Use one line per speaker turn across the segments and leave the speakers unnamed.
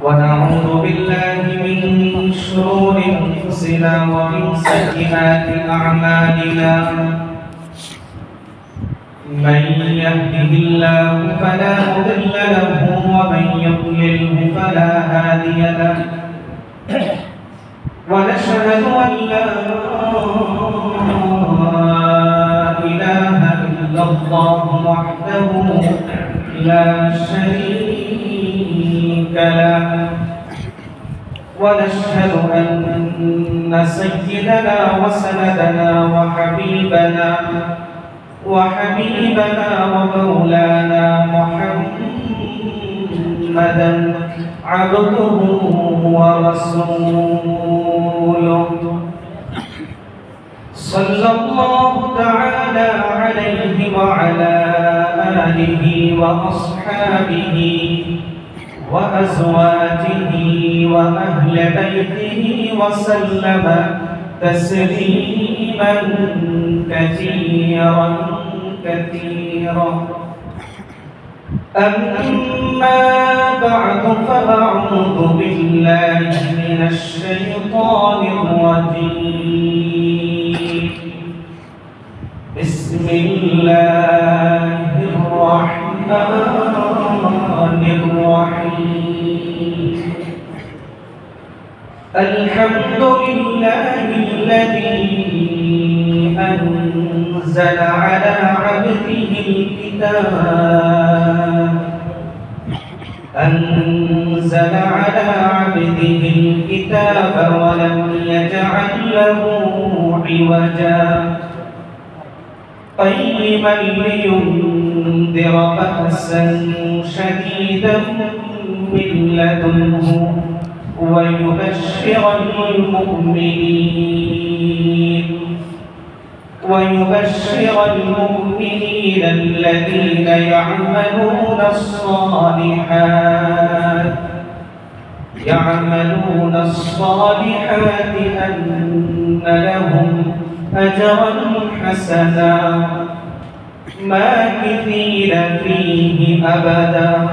ونعوذ بالله من شرور أنفسنا ومن سيئات أعمالنا من يهده الله فلا مضل له ومن يضلله فلا هادي له ونشهد أن لا إله إلا الله وحده لا شريك له ونشهد أن سيدنا وسندنا وحبيبنا ومولانا محمدا عبده ورسوله صلى الله تعالى عليه وعلى آله وأصحابه وأزواجه وأهل بيته وسلم تسليما كثيرا أما بعد فأعوذ بالله من الشيطان الرجيم بسم الله الرحمن الرحيم الحمد لله الذي أنزل على عبده الكتاب ولم يجعل له عوجا قيما لينذر بأسا شديدا من لدنه ويبشر المؤمنين الذين يعملون الصالحات أن لهم أجرا حسنا ماكثين فيه أبدا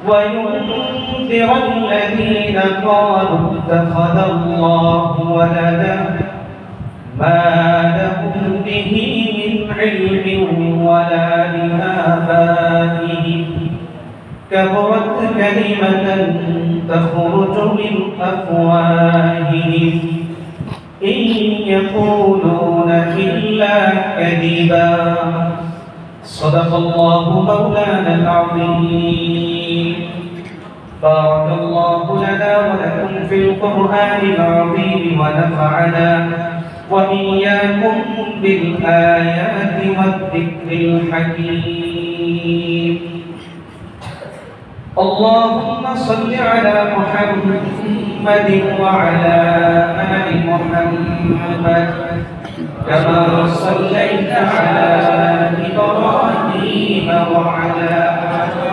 وينذر الذين قالوا اتخذ الله ولدا ما لهم به من علم ولا لآبائهم كبرت كلمة تخرج من أفواههم إن يقولون إلا كذبا صدق الله مولانا العظيم بارك الله لنا ولكم في القرآن العظيم ونفعنا وإياكم بالآيات والذكر الحكيم اللهم صل على محمد وعلى آل محمد كما صليت على إبراهيم وعلى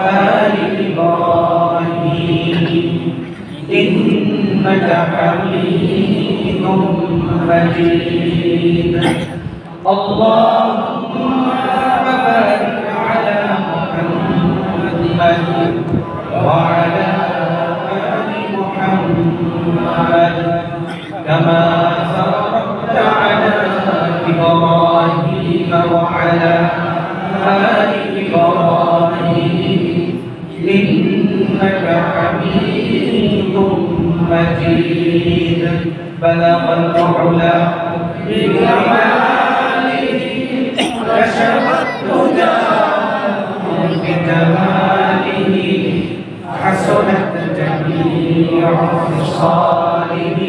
آل إبراهيم إنك حميد مجيد اللهم بارك على محمد وعلى آل محمد كما باركت على إبراهيم وعلى آل إبراهيم إنك حميد مجيد بلغ العلا بكماله كشف الدجى بجماله حسنت جميع خصاله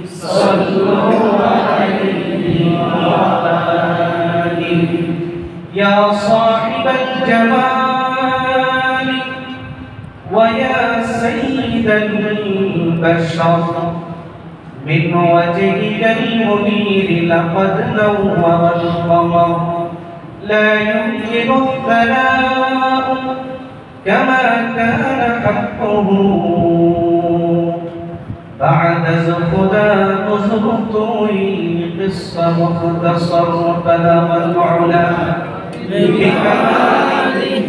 صلوا عليه وآله يا صاحب الجمال ويا سيد البشر من وجهك المنير لقد نور القمر لا يمكن الثناء كما كان حقه بعد زخدان زرطوي قصة مختصر بلغ العلا بكماله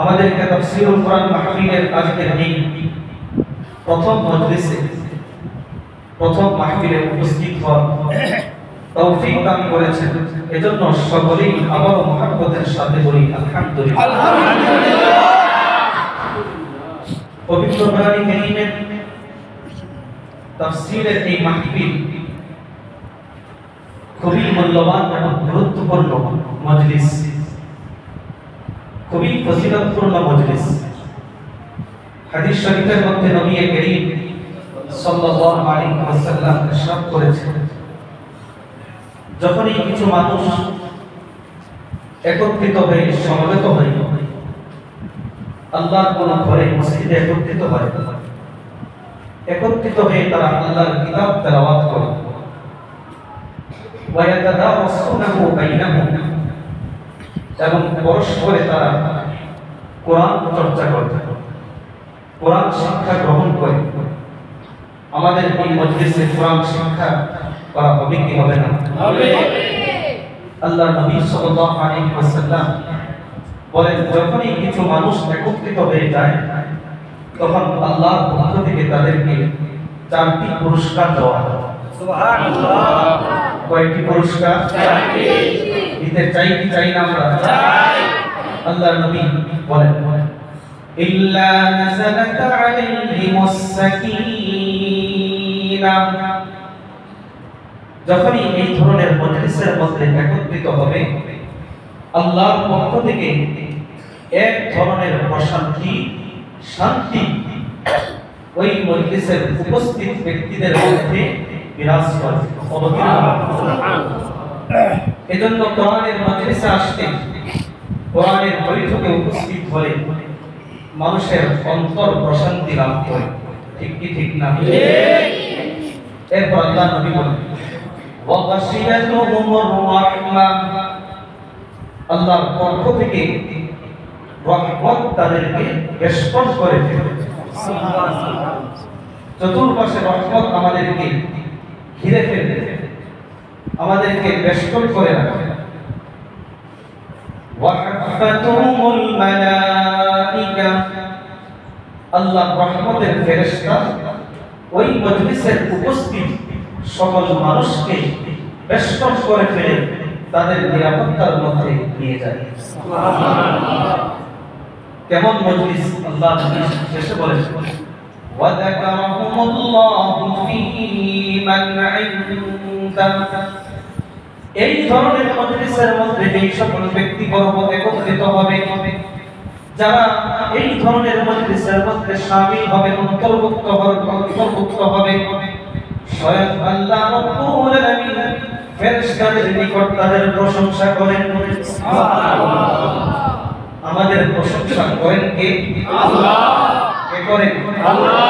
আমাদেরকে তাফসীরুল কোরআন মাহফিলের আজকের এই প্রথম মজলিসে প্রথম মাহফিলে উপস্থিত হওয়ার তৌফিক দান করেছেন। এজন্য সকলেই আবারও মুহাব্বতের সাথে বলি আলহামদুলিল্লাহ। পবিত্র কোরআন কারীমের তাফসীরের এই মাহফিল খুবই মূল্যবান এবং গুরুত্বপূর্ণ মজলিস, খুবই ফজিলতপূর্ণ মজলিস। হাদিস শরীফের মধ্যে নবী করিম সাল্লাল্লাহু আলাইহি ওয়াসাল্লাম ইরশাদ করেছেন, যখনই কিছু মানুষ একত্রিত হয়ে সমবেত হয়, আল্লাহর কোন ঘরে মসজিদে একত্রিত হয়, একত্রিত হয়ে তারা আল্লাহর কিতাব তেলাওয়াত করে, ওয়ায়াতাদারাসুনাহু বাইনাহুম, এবং পরস্পরে তারা কোরআন চর্চা করে, কোরআন শিক্ষা গ্রহণ করে। আমাদের এই মজলিসে কোরআন শিক্ষা করা হবে কি হবে না? হবে। আল্লাহর নবী সাল্লাল্লাহু আলাইহি ওয়াসাল্লাম বলেন, যখনই কিছু মানুষ একত্রিত হয়ে যায় তখন আল্লাহর পক্ষ থেকে তাদেরকে চারটি পুরস্কার দেওয়া হয়। সুবহানাল্লাহ। কয়টি পুরস্কার? চারটি। দিতে চাই কি চাই না আমরা? চাই। আল্লাহর নবী বলেন, ইল্লা নাযালাত আলাইহিমুস সাকিনাহ, যখনই এই ধরনের মজলিসের মধ্যে একত্রিত হবে আল্লাহর পক্ষ থেকে এক ধরনের প্রশান্তি, শান্তি ওই মজলিসের উপস্থিত ব্যক্তিদের মধ্যে বিরাজ করে। এজন্য কোরআনের মজলিসে আসতে, কোরআনের বৈঠকে উপস্থিত হলে মানুষের অন্তর প্রশান্তি লাভ করে। ঠিক কি ঠিক না? এরপর আল্লাহ নবী বলেন, ওয়াগাশিয়াতুহুমুর রাহমাহ, আল্লাহর পক্ষ থেকে রহমত তাদেরকে বেষ্টন করে ফেলে। সুবহানাল্লাহ। চতুর্পাশে রহমত আমাদেরকে ঘিরে ফেলে, আমাদেরকে বেষ্টন করে রাখে। ওয়াহাফাতুহুমুল মালাইকা, আল্লাহর রহমতের ফেরেশতা ওই মজলিসের উপস্থিত সকল মানুষকে বেষ্টন করে ফেলে তাদের নিরাপত্তার মধ্যে নিয়ে যায়। সুবহানাল্লাহ। কেমন মজলিস? আল্লাহ শেষে বলেন, ওয়া যাকারাহুমুল্লাহু ফী মান ইনদাহ, এই ধরনের মজলিসের মধ্যে যেই সকল ব্যক্তিবর্গ একত্রিত হবে, যারা এই ধরনের মজলিসের মধ্যে শামিল হবে, অন্তর্ভুক্ত হবে, স্বয়ং আল্লাহ রাব্বুল আলামিন ফেরেশতাদের নিকট তাদের প্রশংসা করেন। সুবহানাল্লাহ। আমাদের প্রশংসা করেন কে? আল্লাহ। কে করেন? আল্লাহ।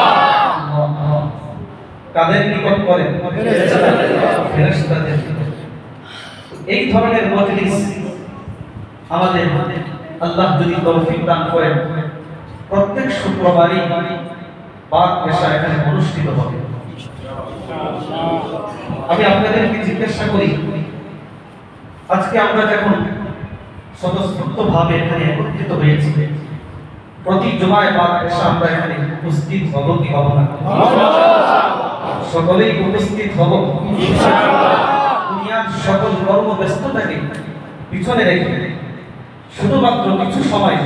কাদের নিকট করেন? ফেরেশতাদের নিকট। এই ধরনের মজলিস আমাদের আল্লাহ যদি তৌফিক দান করেন, প্রত্যেক শুক্রবারই বাদ পেশা এখানে অনুষ্ঠিত হবে। আমি আপনাদেরকে জিজ্ঞাসা করি, আজকে আমরা যখন স্বতঃস্ফূর্তভাবে এখানে একত্রিত হয়েছি, প্রতি জুমায় বাদ পেশা আমরা এখানে উপস্থিত হব কি হব না? সকলেই উপস্থিত হব ইনশাআল্লাহ। দুনিয়ার সকল কর্মব্যস্ততাকে পিছনে রেখে শুধুমাত্র কিছু সময়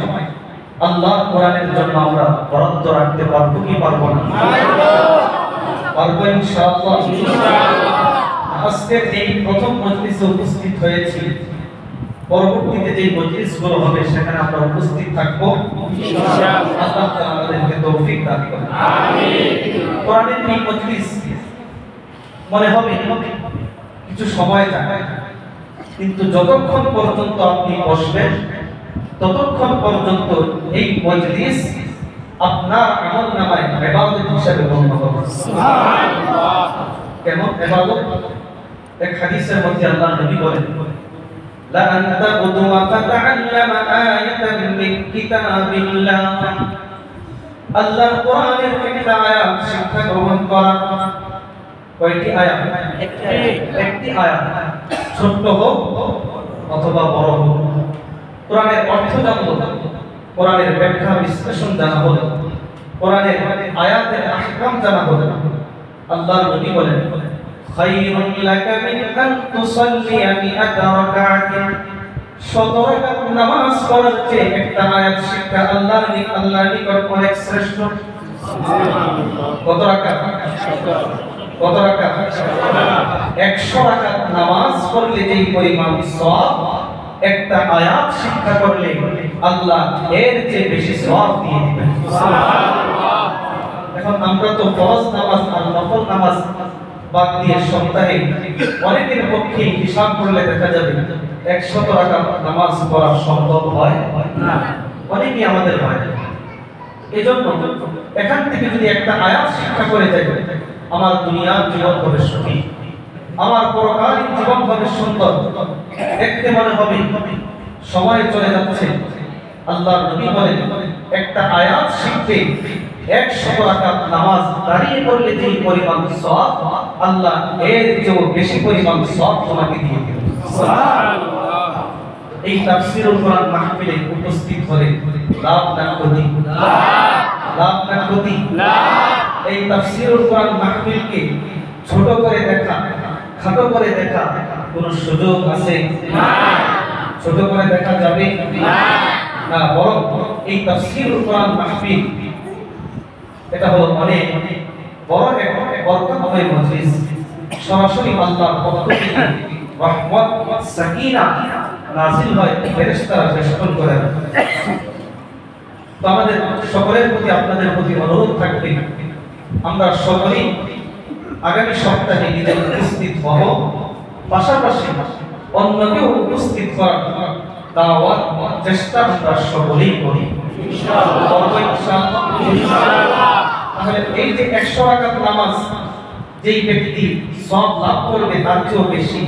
আল্লাহর কোরআনের জন্য আমরা বরাদ্দ রাখতে পারবো কি পারবো না? পারবো ইনশাআল্লাহ। আজকের এই প্রথম মজলিসে উপস্থিত হয়েছি, পরবর্তীতে যে মজলিসগুলো হবে সেখানে আমরা উপস্থিত থাকবো ইনশাআল্লাহ। আল্লাহ তাআলা আমাদেরকে তৌফিক দান করুন। আমিন। কোরআনের এই মজলিস মনে হবে কিছু সময় যায়, কিন্তু যতক্ষণ পর্যন্ত আপনি বসবেন ততক্ষণ পর্যন্ত এই মজলিস আপনার আমলনামায় ইবাদত হিসেবে গণ্য হবে। সুবহানাল্লাহ। কেমন ইবাদত? এক হাদিসের মধ্যে আল্লাহর নবী বলেন, লা আনতা গুদওয়া ফাতাআল্লামা আয়াতান মিন কিতাবিল্লাহ, আল্লাহর কোরআনের একটা আয়াত শিক্ষা গ্রহণ করা। কয়টি আয়াত? একটি আয়াত, ছোট হোক অথবা বড় হোক, কোরআনের অর্থ জানলো, কোরআনের ব্যাখ্যা বিশ্লেষণ জানা হলো, কোরআনের আয়াতের আহকাম জানা হলো। আল্লাহর নবী বলেন, খায়রুন লাকা মিন আন তুসাল্লিয়া মিআতা রাকাআতিন, 100 রাকাত নামাজ পড়ার চেয়ে একটা আয়াত শিক্ষা আল্লাহর নিকট অনেক শ্রেষ্ঠ। কত রাকাত? কত রাকাত? 100 রাকাত নামাজ পড়লে যেই পরিমাণ সওয়াব, একটা আয়াত শিক্ষা করলে আল্লাহ এর চেয়ে বেশি সওয়াব দিয়ে দিবেন। সুবহানাল্লাহ। এখন আমরা তো ফরজ নামাজ আর নফল নামাজ বাদ দিয়ে সপ্তাহে অনেকের পক্ষে হিসাব করলে দেখা যাবে 100 রাকাত নামাজ পড়া সম্ভব হয় না। অনেকেই আমাদের হয়। এজন্য এখান থেকে যদি একটা আয়াত শিক্ষা করে যাই, আমার দুনিয়ার জীবন হবে সুখী, আমার পরকালীন জীবন হবে সুন্দর, দেখতে মনে হবে সময় চলে যাচ্ছে। আল্লাহর নবী বলেন, একটা আয়াত শিখতে 100 রাকাত নামাজ দাঁড়িয়ে পড়লে যে পরিমাণ সওয়াব, আল্লাহ এর চেয়েও বেশি পরিমাণ সওয়াব তোমাকে দিয়ে দিবেন। সুবহানাল্লাহ। এই তাফসীরুল কোরআন মাহফিলে উপস্থিত হলে লাভ না ক্ষতি? লাভ না ক্ষতি? এই তাফসীরুল কোরআন মাহফিলকে ছোট করে দেখা, খাটো করে দেখা কোন সুযোগ আছে? না। ছোট করে দেখা যাবে না, বরং এই তাফসীরুল কোরআন মাহফিল এটা হলো অনেক বড় এক বরকতময় মজলিস। সরাসরি আল্লাহর পক্ষ থেকে রহমত, সাকিনা নাযিল হয়, ফেরেশতারা বেষ্টন করেন। তো আমাদের সকলের প্রতি, আপনাদের প্রতি অনুরোধ থাকবে, আমরা সকলেই আগামী সপ্তাহে নিজের উপস্থিত হব, পাশাপাশি অন্যকেও উপস্থিত করার দাওয়াত চেষ্টা আমরা সকলেই করি ইনশাআল্লাহ। তাহলে এই যে 100 রাকাত নামাজ যেই ব্যক্তি সওয়াব লাভ করবে তার চেয়েও বেশি,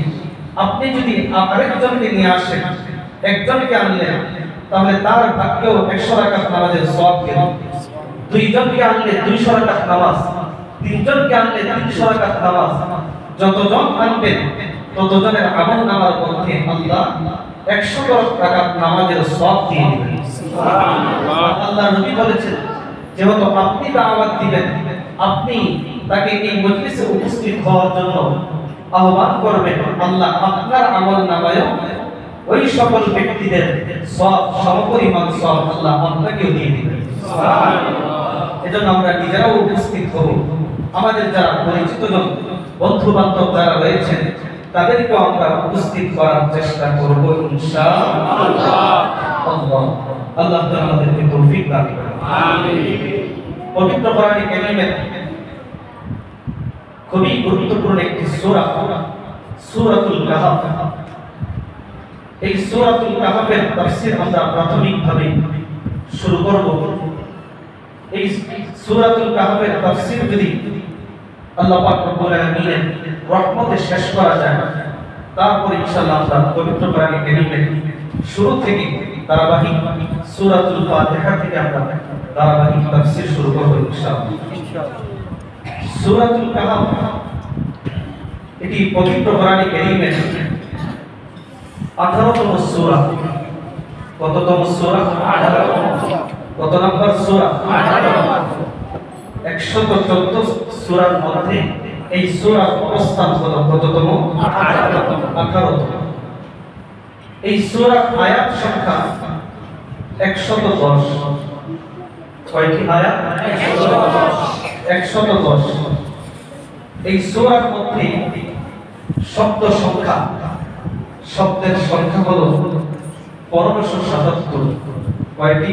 আপনি যদি আরেকজনকে নিয়ে আসেন, একজনকে আনলেন, তাহলে তার ভাগ্যেও 100 রাকাত নামাজের সওয়াব পেল। দুইজনকে আনলে 200 রাকাত নামাজ, তিনজনকে আনলে 300 রাকাত নামাজ, যতজন আনবেন ততজনের আমল নামার মধ্যে আল্লাহ 100 রাকাত নামাজের সওয়াব দিয়ে দিবেন। সুবহানাল্লাহ। আল্লাহর নবী বলেছেন, যেহেতু আপনি দাওয়াত দিবেন, আপনি তাকে এই মজলিসে উপস্থিত হওয়ার জন্য আহ্বান করবেন, আল্লাহ আপনার আমল নামায়ও ওই সকল ব্যক্তিদের সওয়াব, সমপরিমাণ সওয়াব আল্লাহ আপনাকেও দিয়ে দিবেন। সুবহানাল্লাহ। এজন্য আমরা নিজেরাও উপস্থিত হব, আমাদের যারা পরিচিত জন, বন্ধু বান্ধব যারা রয়েছেন তাদেরকেও আমরা উপস্থিত করার চেষ্টা করব ইনশাআল্লাহ। আল্লাহ তাআলা আমাদেরকে তৌফিক দান করুন। আমিন। পবিত্র কোরআনে কারীমের খুবই গুরুত্বপূর্ণ একটি সূরা, সূরাতুল কাহফ। এই সূরাতুল কাহফের তাফসীর আমরা প্রাথমিকভাবে শুরু করব। এই সূরাতুল কাহফের তাফসীর যদি আল্লাহ পাক রব্বুল আলামিনের রহমতে শেষ করা যায়, তারপর ইনশাআল্লাহ আমরা পবিত্র কোরআনে কারীমের শুরু থেকে ধারাবাহিক সূরাতুল ফাতিহা থেকে আমরা ধারাবাহিক তাফসীর শুরু করব ইনশাআল্লাহ। সূরাতুল কাহফ এটি পবিত্র কোরআনে কারীমের 18তম সূরা। কততম সূরা? 18। কত নম্বর সূরা? 18। 114 সূরার মধ্যে এই সূরার অবস্থান হলো কততম? 18তম। এই সূরার আয়াত সংখ্যা 110। কয়টি আয়াত? 110। এই সূরার মধ্যে শব্দ সংখ্যা, শব্দের সংখ্যা হলো 1577। কয়টি?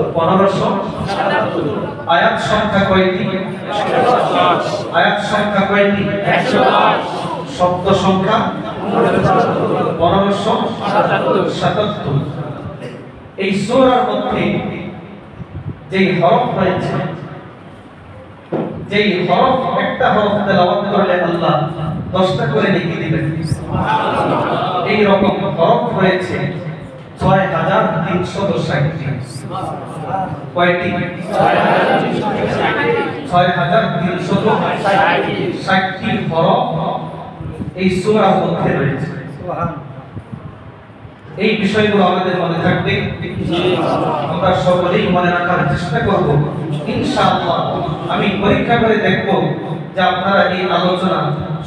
1577। আয়াত সংখ্যা কয়টি? 110। আয়াত সংখ্যা কয়টি? 110। শব্দ সংখ্যা 1577। এই সূরার মধ্যে যেই হরফ রয়েছে, যেই হরফ, একটা হরফ তেলাওয়াত করলে আল্লাহ 10টা করে নেকি দিবেন। সুবহানাল্লাহ। এই রকম হরফ রয়েছে 6360। কয়টি? 6360 হরফ এই সূরার মধ্যে রয়েছে। সুবহানাল্লাহ। এই বিষয়গুলো আমাদের মনে থাকবে, আমরা সকলেই মনে রাখার চেষ্টা করব ইনশাআল্লাহ। আমি পরীক্ষা করে দেখব যে আপনারা এই আলোচনা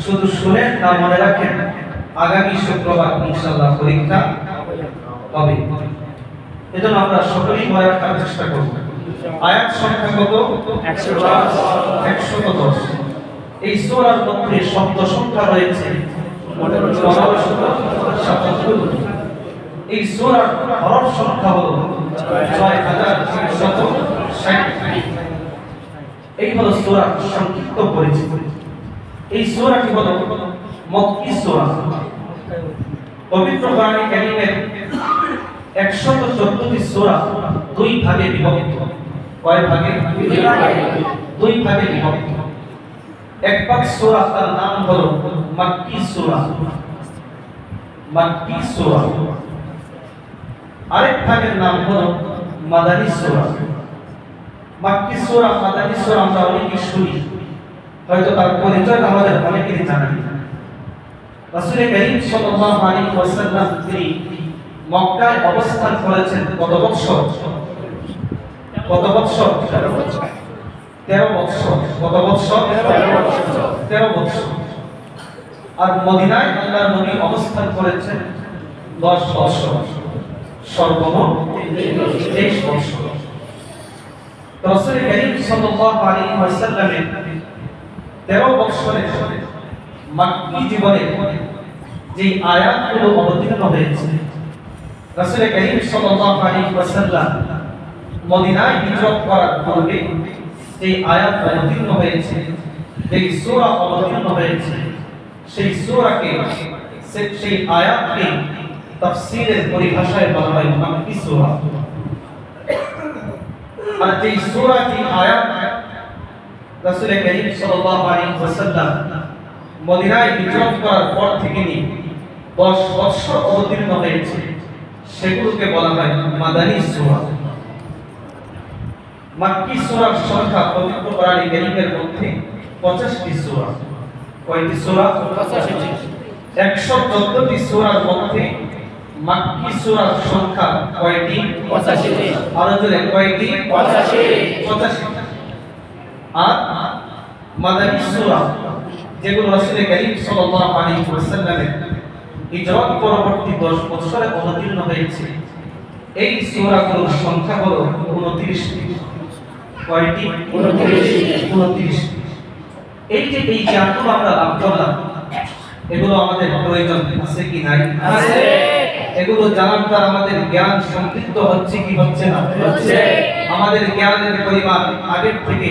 শুধু শুনে না মনে রাখেন। আগামী শুক্রবার ইনশাআল্লাহ পরীক্ষা হবে, এজন্য আমরা সকলেই মনে রাখার চেষ্টা করব। আয়াত সংখ্যা কত? 110। এই সূরার মধ্যে শব্দ সংখ্যা রয়েছে 1577। এই সূরার হরফ সংখ্যা হলো 6360। এই হলো সূরার সংক্ষিপ্ত পরিচিতি। এই সূরাটি হলো মক্কি সূরা। পবিত্র কোরআনে কারীমের 114টি সূরা দুই ভাগে বিভক্ত। কয় ভাগে? দুই ভাগে বিভক্ত। এক ভাগ সূরা তার নাম হলো মক্কি সূরা, মক্কি সূরা। আরেক ভাগের নাম হলো মাদানী সূরা। মক্কি সূরা, মাদানী সূরা আমরা অনেকেই শুনি, হয়তো তার পরিচয় আমাদের অনেকেরই জানা নেই। রাসূল কারীম সাল্লাল্লাহু আলাইহি ওয়াসাল্লাম তিনি মক্কায় অবস্থান করেছেন কত বছর? কত বছর? 13 বছর। কত বছর? 13 বছর। আর মদিনায় আল্লাহর নবী অবস্থান করেছেন 10 বছর, সর্বমোট 23 বছর। রাসূল কারীম সাল্লাল্লাহু আলাইহি ওয়াসাল্লামের 13 বছরের মক্কি জীবনে যে আয়াতগুলো অবতীর্ণ হয়েছে, রাসূল কারীম সাল্লাল্লাহু আলাইহি ওয়াসাল্লাম মদিনায় হিজরত করার পূর্বে যে আয়াত অবতীর্ণ হয়েছে, যে সূরা অবতীর্ণ হয়েছে, সেই সূরাকে, সেই আয়াতকে তাফসীরের পরিভাষায় বলা হয় মক্কি সূরা। আর যে সূরা, যে আয়াত রাসূল কারীম সাল্লাল্লাহু আলাইহি ওয়াসাল্লাম মদিনায় হিজরত করার পর থেকে নিয়ে 10 বছর অবতীর্ণ হয়েছে, সেগুলোকে বলা হয় মাদানী সূরা। মক্কি সূরার সংখ্যা পবিত্র কোরআনে কারীমের মধ্যে 85টি সূরা। কয়টি সূরা? 85টি। 114টি সূরার মধ্যে মক্কি সূরার সংখ্যা কয়টি? 85টি। আরো জোরে কয়টি? 85। আর মাদানী সূরা, যেগুলো রাসূল কারীম সাল্লাল্লাহু আলাইহি ওয়াসাল্লামের হিজরত পরবর্তী 10 বছরে অবতীর্ণ হয়েছে, এই সূরাগুলোর সংখ্যা হলো 29টি। কয়টি? 29। এই যে এই জ্ঞানগুলো আমরা লাভ করলাম, এগুলো আমাদের প্রয়োজন আছে কি নাই? আছে। এগুলো জানার দ্বারা আমাদের জ্ঞান সমৃদ্ধ হচ্ছে কি হচ্ছে না? হচ্ছে। আমাদের জ্ঞানের পরিমাণ আগের থেকে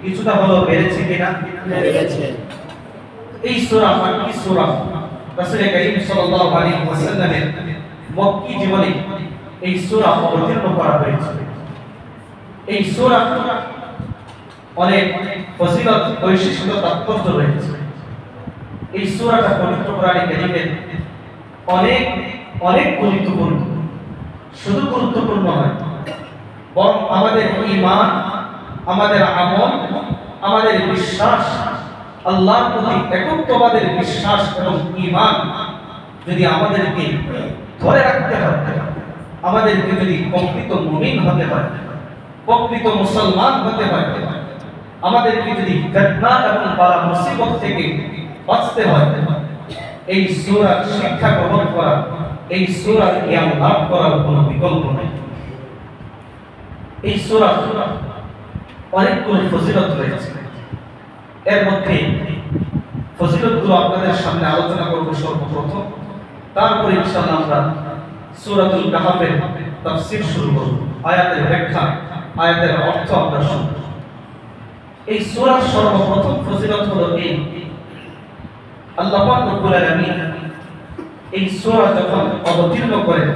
কিছুটা হলো বেড়েছে কিনা? বেড়েছে। এই সূরা মক্কি সূরা রাসূল কারীম সাল্লাল্লাহু আলাইহি ওয়াসাল্লামের মক্কি জীবনে এই সূরা অবতীর্ণ করা হয়েছে। এই সূরা অনেক ফজিলত, বৈশিষ্ট্য, তাৎপর্য রয়েছে। এই সূরাটা পবিত্র কোরআনে কারীমের অনেক অনেক গুরুত্বপূর্ণ। শুধু গুরুত্বপূর্ণ নয়, বরং আমাদের ঈমান, আমাদের আমল, আমাদের বিশ্বাস, আল্লাহর প্রতি একত্ববাদের বিশ্বাস এবং ঈমান যদি আমাদেরকে ধরে রাখতে হয়, আমাদেরকে যদি প্রকৃত মুমিন হতে হয়, প্রকৃত মুসলমান হতে হয়, আমাদেরকে যদি ফিতনা এবং বালা মুসিবত থেকে বাঁচতে হয়, এই সূরার শিক্ষা গ্রহণ করা, এই সূরার জ্ঞান লাভ করার কোনো বিকল্প নেই। এই সূরা অনেকগুলো ফজিলত রয়েছে। এর মধ্যে ফজিলতগুলো আপনাদের সামনে আলোচনা করব সর্বপ্রথম, তারপরে ইনশাআল্লাহ আমরা সূরাতুল কাহফের তাফসীর শুরু করব, আয়াতের ব্যাখ্যা, আয়াতের অর্থ আমরা শুনব। এই সূরার সর্বপ্রথম ফজিলত হলো এই, আল্লাহ পাক রব্বুল আলামিন এই সূরা যখন অবতীর্ণ করেন,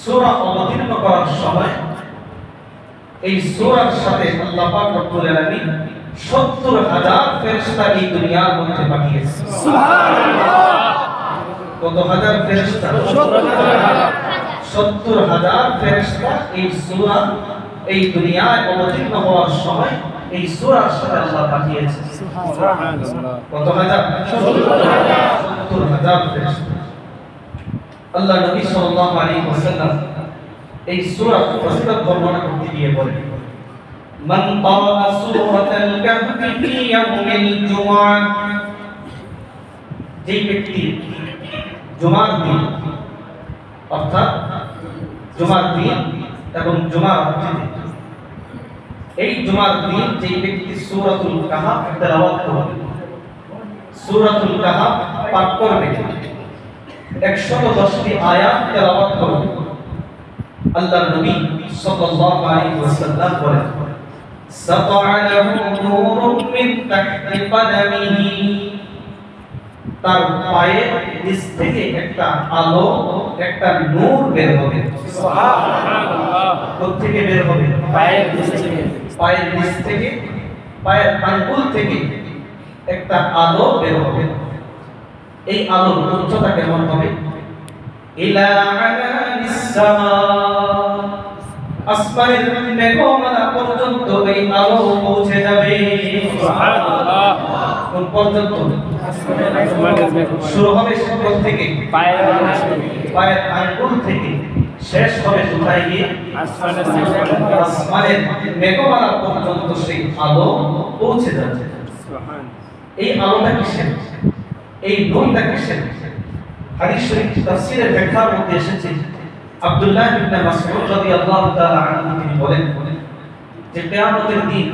সূরা অবতীর্ণ করার সময় এই সূরার সাথে আল্লাহ পাক রব্বুল আলামিন ৭০,০০০ ফেরেশতা এই দুনিয়ার মধ্যে পাঠিয়েছেন। সুবহানাল্লাহ। কত হাজার ফেরেশতা? ৭০,০০০ ফেরেশতা এই সূরা এই দুনিয়ায় অবতীর্ণ হওয়ার সময় এই সূরার সাথে আল্লাহ পাঠিয়েছেন। সুবহানাল্লাহ। কত হাজার? ৭০,০০০ ফেরেশতা। আল্লাহ নবী সাল্লাল্লাহু আলাইহি ওয়াসাল্লাম এই সূরা ফজিলত বর্ণনা করতে গিয়ে বলেন মান ক্বারা সূরাতাল কাহফি ফি ইয়াউমিল জুমআহ যে ব্যক্তি জুমার দিন অর্থাৎ জুমার দিন এবং জুমার রাতে এই জুমার দিন যে ব্যক্তি সূরাতুল কাহফ তেলাওয়াত করবে সূরাতুল কাহফ পাঠ করবে 110টি আয়াত তেলাওয়াত করবে আল্লাহর নবী সাল্লাল্লাহু আলাইহি ওয়াসাল্লাম বলেন সাতা'a লাহু নূরুম মিন তাহতি কদামিহি তার পায়ের নিচ থেকে একটা আলো একটা নূর বের হবে সুবহানাল্লাহ কোথা থেকে বের হবে পায়ের নিচ থেকে পায়ের আঙ্গুল থেকে একটা আলো বের হবে এই আলোর উচ্চতা কেমন হবে ইলা আলানিস সামা আসমানের মেঘমালা পর্যন্ত এই আলো পৌঁছে যাবে সুবহানাল্লাহ কোন পর্যন্ত শুরু হবে কোথা থেকে পায়ের আঙ্গুল থেকে শেষ হবে কোথায় গিয়ে আসমানের মেঘমালা পর্যন্ত সেই আলো পৌঁছে যাচ্ছে এই আলোটা কিসের এই নূরটা কিসের হাদিস শরীফ তাফসীরের ব্যাখ্যার মধ্যে এসেছে আব্দুল্লাহ ইবনে মাসউদ রাদিয়াল্লাহু তাআলা আনহু তিনি বলেন যে কিয়ামতের দিন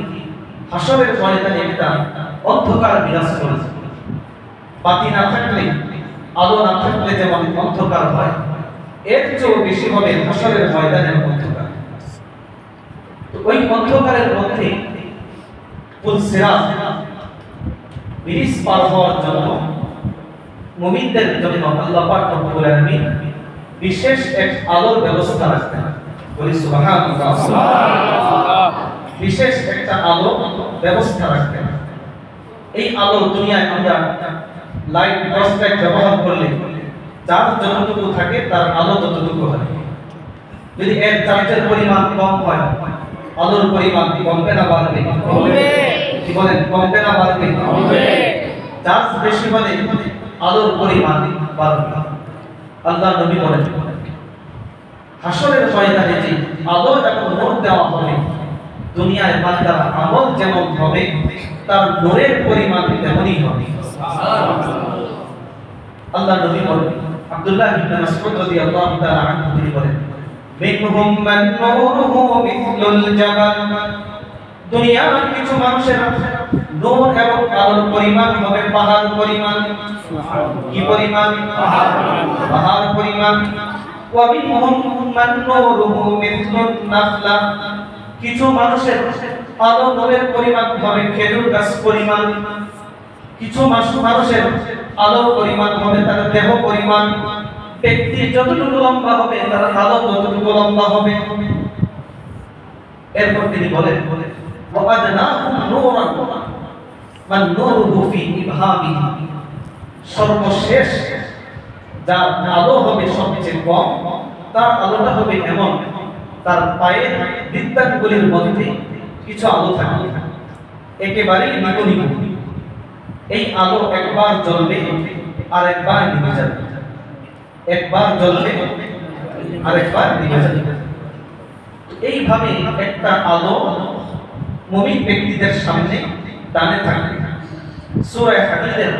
হাশরের ময়দানে একটা অন্ধকার বিরাজ করবে বাতি না থাকলে আলো না থাকলে যেমন অন্ধকার হয় এর চেয়েও বেশি হবে হাশরের ময়দানের অন্ধকার তো ওই অন্ধকারের মধ্যে পুল সিরাত ব্রিজ পার হওয়ার জন্য মুমিনদের জন্য আল্লাহ পাক রব্বুল আলামিন বিশেষ এক আলোর ব্যবস্থা রাখতেন বলি সুবহানাল্লাহ সুবহানাল্লাহ বিশেষ একটা আলো ব্যবস্থা রাখতেন এই আলো দুনিয়ায় আমরা লাইট টর্চ লাইট ব্যবহার করলে চার্জ যতটুকু থাকে তার আলো ততটুকু হয় যদি এর চার্জের পরিমাণ কম হয় আলোর পরিমাণ কমবে না বাড়বে কমবে কি বলেন কমবে না বাড়বে কমবে চার্জ বেশি হলে আলোর পরিমাণ বাড়বে আল্লাহ নবী বলেন হাশরের ময়দানে যে আলো এবং নূর দেওয়া হবে দুনিয়ায় বান্দার আমল যেমন হবে তার নূরের পরিমাণ তেমনই হবে আল্লাহ নবী বলেন আব্দুল্লাহ ইবনে মাসউদ রাদিয়াল্লাহু তাআলা আনহু তিনি বলেন মিনহুম মান নূরুহু মিথলুল জাবাল দুনিয়ার কিছু মানুষের নূর এবং আলোর পরিমাণ হবে পাহাড় পরিমাণ কি পরিমাণ পাহাড় পরিমাণ ওয়া মিনহুম মান নূরুহু মিথলুন নাখলা কিছু মানুষের আলো নূরের পরিমাণ হবে খেজুর গাছ পরিমাণ কিছু মানুষের আলো পরিমাণ হবে তার দেহ পরিমাণ ব্যক্তি যতটুকু লম্বা হবে তার আলো ততটুকু লম্বা হবে এরপর তিনি বলেন ওয়াদানাহুম নূরান মান নূরুহু ফি ইবহামিহি সর্বশেষ যার আলো হবে সবচেয়ে কম তার আলোটা হবে এমন তার পায়ের বৃত্তাঙ্গুলির মধ্যে কিছু আলো থাকবে একেবারেই নিকনিক এই আলো একবার জ্বলবে আর একবার নিভে যাবে একবার জ্বলবে আর একবার নিভে যাবে এইভাবে একটা আলো মুমিন ব্যক্তিদের সামনে দানে থাকবে সূরা হাদীদের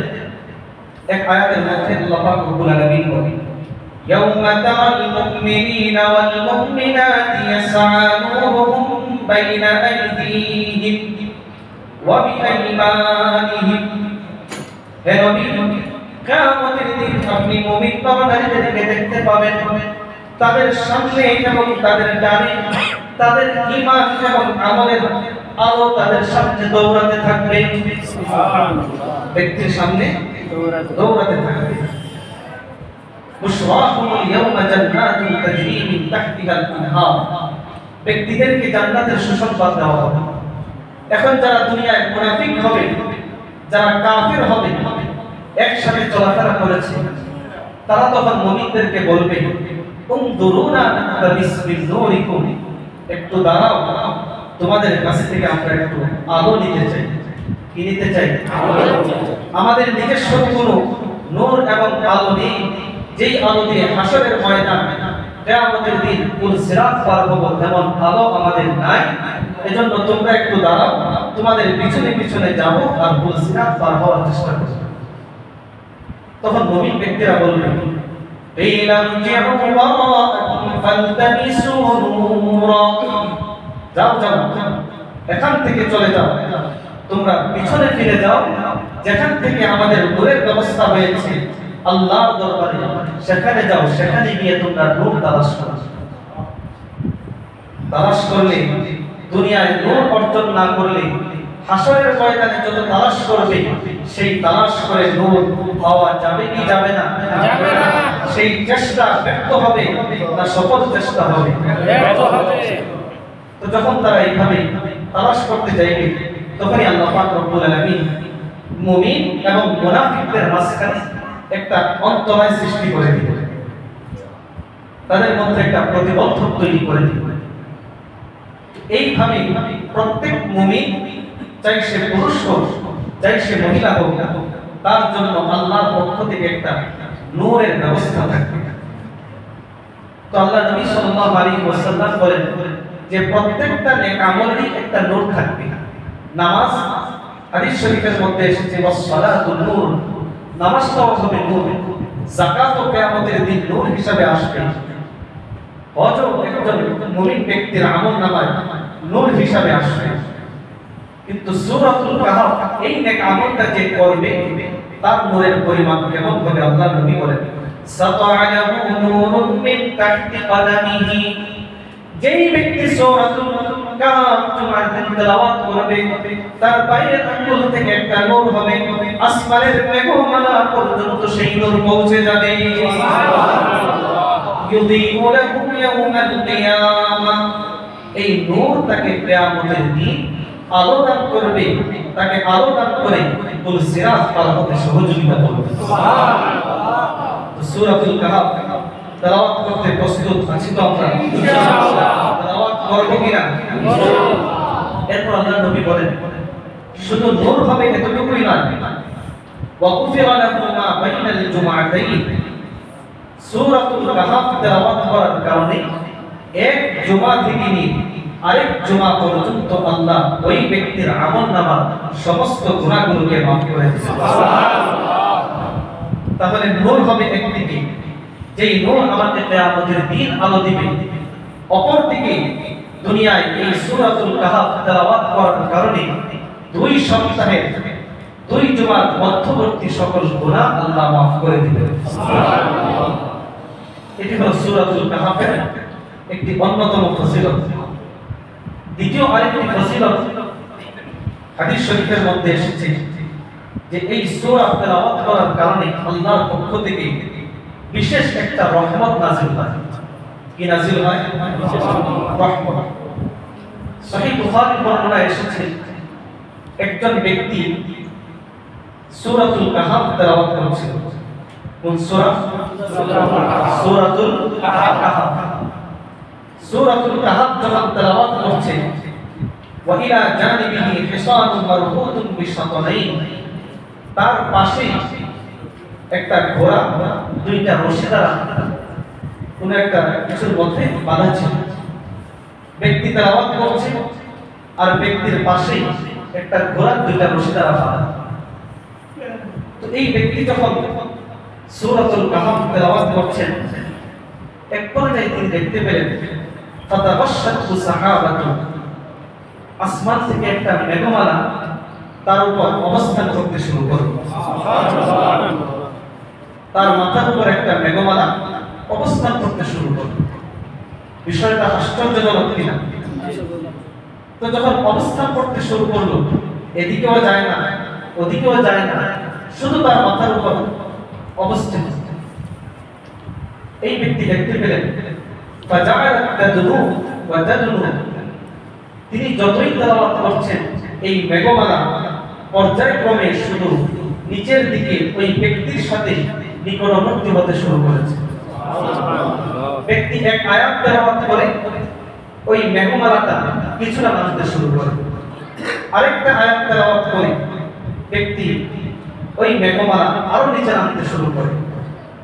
এক আয়াতের মধ্যে আল্লাহ পাক রব্বুল আলামিন বলেন ইয়াউমা তারাল মুমিনিনা ওয়াল মুমিনাতি ইয়াসআ নূরুহুম বাইনা আইদিহিম ওয়া বিআইমানিহিম হে নবী কিয়ামতের দিন আপনি মুমিন বান্দাদেরকে দেখতে পাবেন তাদের সামনে এবং তাদের ডানে তাদের ঈমান এবং আমলের আলো তাদের সামনে দৌড়াতে থাকবে সুবহানাল্লাহ ব্যক্তির সামনে দৌড়াতে থাকবে বুশরাকুমুল ইয়াওমা জান্নাতুন তাজরি মিন তাহতিহাল আনহার ব্যক্তিদেরকে জান্নাতের সুসংবাদ দেওয়া হবে এখন যারা দুনিয়ায় মুনাফিক হবে যারা কাফির হবে একসাথে চলাফেরা করেছে তারা তখন মুমিনদেরকে বলবে উনদুরুনা নাকতাবিস মিন নূরিকুম একটু দাঁড়াও তোমাদের কাছে থেকে আমরা একটু আলো নিতে চাই কি নিতে চাই আমাদের নিজস্ব কোনো নূর এবং আলো নেই যেই আলো দিয়ে হাসরের ময়দান কিয়ামতের দিন পুল সিরাত পার হবো এমন আলো আমাদের নাই। এজন্য তোমরা একটু দাঁড়াও, তোমাদের পিছনে পিছনে যাব আর পুল সিরাত পার হওয়ার চেষ্টা করব। তখন মুমিন ব্যক্তিরা বলবে যাও যাও, এখান থেকে চলে যাও, তোমরা পিছনে ফিরে যাও, যেখান থেকে আমাদের নূরের ব্যবস্থা হয়েছে আল্লাহর দরবারে, সেখানে যাও, সেখানে গিয়ে তোমরা নূর তালাশ করো। তালাশ করলে, দুনিয়ায় নূর অর্জন না করলে হাসরের ময়দানে যত তালাশ করবে সেই তালাশ করে নূর পাওয়া যাবে কি যাবে না? যাবে না। সেই চেষ্টা ব্যর্থ হবে না সফল চেষ্টা হবে? ব্যর্থ হবে। তো যখন তারা এইভাবে তালাশ করতে যাইবে তখনই আল্লাহ পাক রব্বুল আলামিন মুমিন এবং মুনাফিকদের মাঝখানে একটা অন্তরায় সৃষ্টি করে দিবেন, তাদের মধ্যে একটা প্রতিবন্ধক তৈরি করে দিবেন। এইভাবে প্রত্যেক মুমিন, চাই সে পুরুষ হোক চাই সে মহিলা হোক, তার জন্য আল্লাহর পক্ষ থেকে একটা নূরের ব্যবস্থা থাকবে। তো আল্লাহ নবী সাল্লাল্লাহু আলাইহি ওয়াসাল্লাম বলেন যে প্রত্যেকটা নেক আমলেরই একটা নূর থাকবে। নামাজ, হাদিস শরীফের মধ্যে এসেছে ওয়াসসালাতু নূর, নামাজটাও হবে নূর। যাকাতও কিয়ামতের দিন নূর হিসাবে আসবে। হজও একজন মুমিন ব্যক্তির আমলনামায় নূর হিসাবে আসবে। কিন্তু সূরাতুল কাহফ এই নেক আমলটা যে করবে তার নূরের পরিমাণ কেমন হবে আল্লাহ নবী বলেন সাতা'লাহু নূরুন মিন তাহতি কদামিহি, যেই ব্যক্তি সূরাতুল কাহফ জুমার দিন তেলাওয়াত করবে তার পায়ের আঙ্গুল থেকে একটা নূর হবে, আসমানের মেঘমালা পর্যন্ত সেই নূর পৌঁছে যাবে। ইউযীউ লাহু ইয়াওমাল কিয়ামাহ, এই নূর তাকে কিয়ামতের দিন আলো দান করবে, তাকে আলো দান করে পুল সিরাত পার হতে সহযোগিতা করবে। সুবহানাল্লাহ। সূরাতুল কাহফ তেলাওয়াত করতে প্রস্তুত আছি তো আমরা? ইনশাআল্লাহ। তেলাওয়াত করব কিনা? ইনশাআল্লাহ। এরপর আল্লাহ নবী বলেন শুধু নূর হবে এতটুকুই নয়, ওয়া কুফিরা লাহু মা বাইনাল জুমআতাইন, সূরাতুল কাহফ তেলাওয়াত করার কারণে এক জুমা থেকে নিয়ে আরেক জুমা পর্যন্ত আল্লাহ ওই ব্যক্তির আমলনামার সমস্ত গুনাহগুলোকে মাফ করে দিবেন। সুবহানাল্লাহ। তাহলে নূর হবে একদিকে, যেই নূর আমাদের কিয়ামতের দিন আলো দিবে, অপরদিকে দুনিয়ায় এই সূরাতুল কাহফ তেলাওয়াত করার কারণে 2 সপ্তাহে 2 জুমার মধ্যবর্তী সকল গুনাহ আল্লাহ মাফ করে দিবেন। সুবহানাল্লাহ। এটি হলো সূরাতুল কাহফের একটি অন্যতম ফজিলত। দ্বিতীয় আরেকটি ফজিলত হাদিস শরীফের মধ্যে এসেছে যে এই সূরা তেলাওয়াত করার কারণে আল্লাহর পক্ষ থেকে বিশেষ একটা রহমত নাযিল হয়। কি নাযিল হয়? রহমত। সহিহ বুখারীর বর্ণনায় এসেছে একজন ব্যক্তি সূরাতুল কাহফ তেলাওয়াত করছিল। কোন সূরা? সূরাতুল কাহফ। সূরাতুল কাহফ যখন তেলাওয়াত করছে ওয়া ইলা জানিবিহি হিসানুন মারবুতুন বিশাতানাইন, তার পাশে একটা ঘোড়া 2টা রশি দ্বারা কোন একটা কিছুর মধ্যে বাঁধা ছিল। ব্যক্তি তেলাওয়াত করছে আর ব্যক্তির পাশে একটা ঘোড়া 2টা রশি দ্বারা বাঁধা। তো এই ব্যক্তি যখন সূরাতুল কাহফ তেলাওয়াত করছেন এক পর্যায়ে তিনি দেখতে পেলেন ফাতাবাশশাতু সাহাবাতু, আসমান থেকে একটা মেঘমালা তার উপর অবস্থান করতে শুরু করল। সুবহানাল্লাহ। তার মাথার উপর একটা মেঘমালা অবস্থান করতে শুরু করল। বিষয়টা আশ্চর্যজনক কিনা? তো যখন অবস্থান করতে শুরু করলো, এদিকেও যায় না ওদিকেও যায় না, শুধু তার মাথার উপর অবস্থিত। এই ব্যক্তি দেখতে পেলেন ফাজাআলাত তাদনু ওয়া তাদনু, তিনি যতই তেলাওয়াত করছেন এই মেঘমালা পর্যায়ক্রমে শুধু নিচের দিকে ওই ব্যক্তির সাথে নিকটবর্তী হতে শুরু করেছে। ব্যক্তি এক আয়াত তেলাওয়াত করে ওই মেঘমালাটা কিছুটা নামতে শুরু করে, আরেকটা আয়াত তেলাওয়াত করে ব্যক্তি ওই মেঘমালা আরো নিচে নামতে শুরু করে।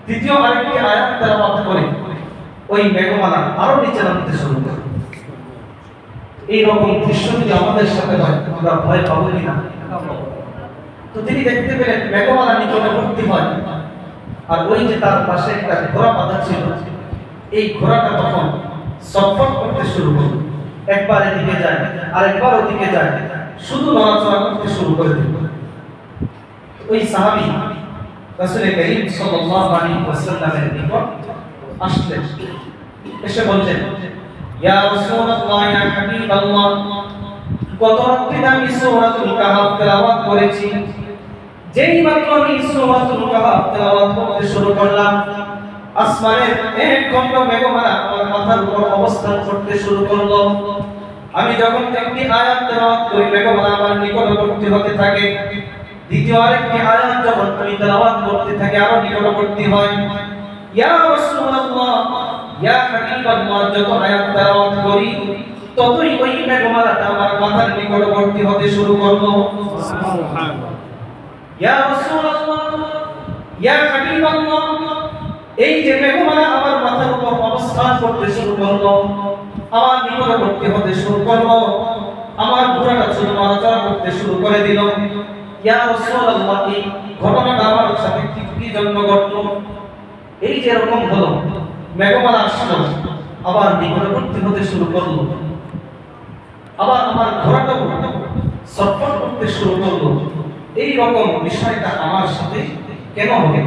দ্বিতীয় আরেকটি আয়াত তেলাওয়াত করে ওই মেঘমালা আরো নিচে নামতে শুরু করে। এই রকম দৃশ্য যদি আমাদের সাথে হয় আমরা ভয় পাবো কিনা? তো তিনি দেখতে পেলেন মেঘমালা নিকটবর্তী হয়, আর ওই যে তার পাশে একটা ঘোড়া বাঁধা ছিল, এই ঘোড়াটা তখন ছটফট করতে শুরু করলো, একবার এদিকে যায় আরেকবার ওদিকে যায়, শুধু নড়াচড়া করতে শুরু করে দিল। ওই সাহাবী রাসূল করিম সাল্লাল্লাহু আলাইহি ওয়াসাল্লামের নিকট আসলেন, এসে বললেন, ইয়া রাসূলুল্লাহ, ইয়া হাবিবাল্লাহ, গত রাতে আমি সূরাতুল কাহফ তেলাওয়াত করেছি। যেই মাত্র আমি সূরাতুল কাহফ তেলাওয়াত করতে শুরু করলাম, আসমানের এক খণ্ড মেঘমালা আমার মাথার উপর অবস্থান করতে শুরু করলো। আমি যখন একটি আয়াত তেলাওয়াত করি, মেঘমালা আমার নিকটবর্তী হতে থাকে। দ্বিতীয় আরেকটি আয়াত যখন আমি তেলাওয়াত করতে থাকি, আরো নিকটবর্তী হয়। ইয়া রাসূলুল্লাহ, ইয়া হাবিবাল্লাহ, যত আয়াত তেলাওয়াত করি ততই ওই মেঘমালাটা আমার মাথার নিকটবর্তী হতে শুরু করলো। সুবহানাল্লাহ। ইয়া রাসূলুল্লাহ, ইয়া হাবিবাল্লাহ, এই যে মেঘমালা আমার মাথার উপর অবস্থান করতে শুরু করলো, আমার নিকটবর্তী হতে শুরু করলো, আমার ঘোড়াটা শুধু নড়াচড়া করতে শুরু করে দিল। ইয়া রাসূলুল্লাহ, এই ঘটনাটা আমার সাথে কি জন্য ঘটলো? এই যে এরকম হলো, মেঘমালা আসলো, আবার নিকটবর্তী হতে শুরু করলো, আবার আমার ঘোড়াটা ছটফট করতে শুরু করলো। এই রকম বিষয়টা আমার সাথে কেন হবে?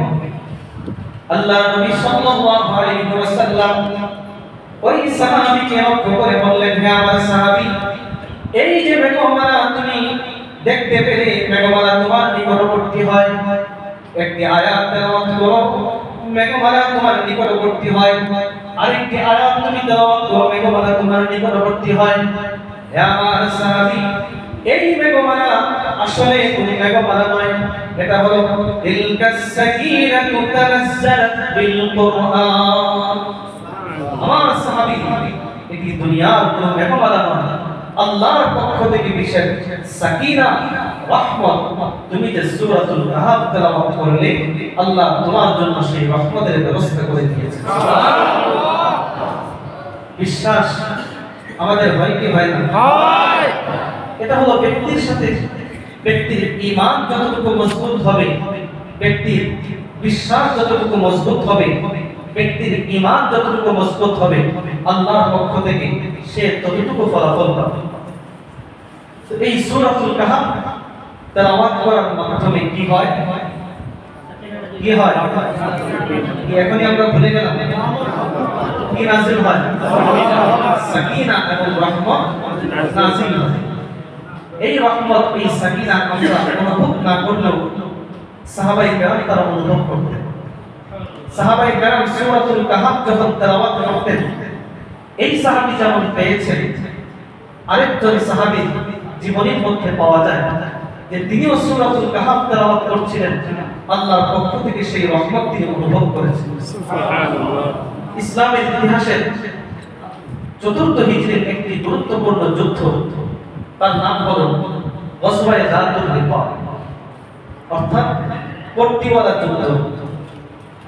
আল্লাহ নবী সাল্লাল্লাহু আলাইহি ওয়াসাল্লাম ওই সাহাবীকে লক্ষ্য করে বললেন, হে আমার সাহাবী, এই যে মেঘমালা তুমি দেখতে পেলে, মেঘমালা তোমার নিকটবর্তী হয়, একটি আয়াত তেলাওয়াত করো, মেঘমালা তোমার নিকটবর্তী হয়, আরেকটি আয়াত তুমি তেলাওয়াত করো, মেঘমালা তোমার নিকটবর্তী হয়। হে আমার সাহাবী, এই মেঘমালা আসলে তুমি মেঘমালা নয়, এটা হলো তিলকাস সাকিনাতু তানাজ্জালাত বিল কুরআন। আমার সাহাবী, এটি দুনিয়ার কোনো মেঘমালা নয়, আল্লাহর পক্ষ থেকে বিশেষ সাকিনা, রহমত। তুমি যে সূরাতুল কাহফ তেলাওয়াত করলে, আল্লাহ তোমার জন্য সেই রহমতের ব্যবস্থা করে দিয়েছেন। সুবহানাল্লাহ। বিশ্বাস আমাদের হয় কি হয় না? হয়। এটা হলো ব্যক্তির সাথে ব্যক্তির ঈমান যতটুকু মজবুত হবে, ব্যক্তির বিশ্বাস যতটুকু মজবুত হবে, ব্যক্তির ঈমান যতটুকু মজবুত হবে, আল্লাহর পক্ষ থেকে সে ততটুকু ফলাফল পাবে। তো এই সূরাতুল কাহফ তেলাওয়াত করার মাধ্যমে কি হয়? কি হয়? এখনই আমরা ভুলে গেলাম। কি নাযিল হয়? সাকিনা এবং রহমত নাযিল হয়। এই রহমত, এই সাকিনা আমরা অনুভব না করলেও সাহাবায়ে কেরাম তারা অনুভব করতেন। সাহাবায়ে কেরাম সূরাতুল কাহফ যখন তেলাওয়াত করতেন, এই সাহাবী যেমন পেয়েছেন, আরেকজন সাহাবী জীবনের মধ্যে পাওয়া যায় যে তিনিও সূরাতুল কাহফ তেলাওয়াত করছিলেন, আল্লাহর পক্ষ থেকে সেই রহমত তিনি অনুভব করেছেন। সুবহানাল্লাহ। ইসলামের ইতিহাসের চতুর্থ হিজরির একটি গুরুত্বপূর্ণ যুদ্ধ, তার নাম হলো গজওয়ায়ে যাতুর রিকা, অর্থাৎ পট্টিওয়ালা যুদ্ধ।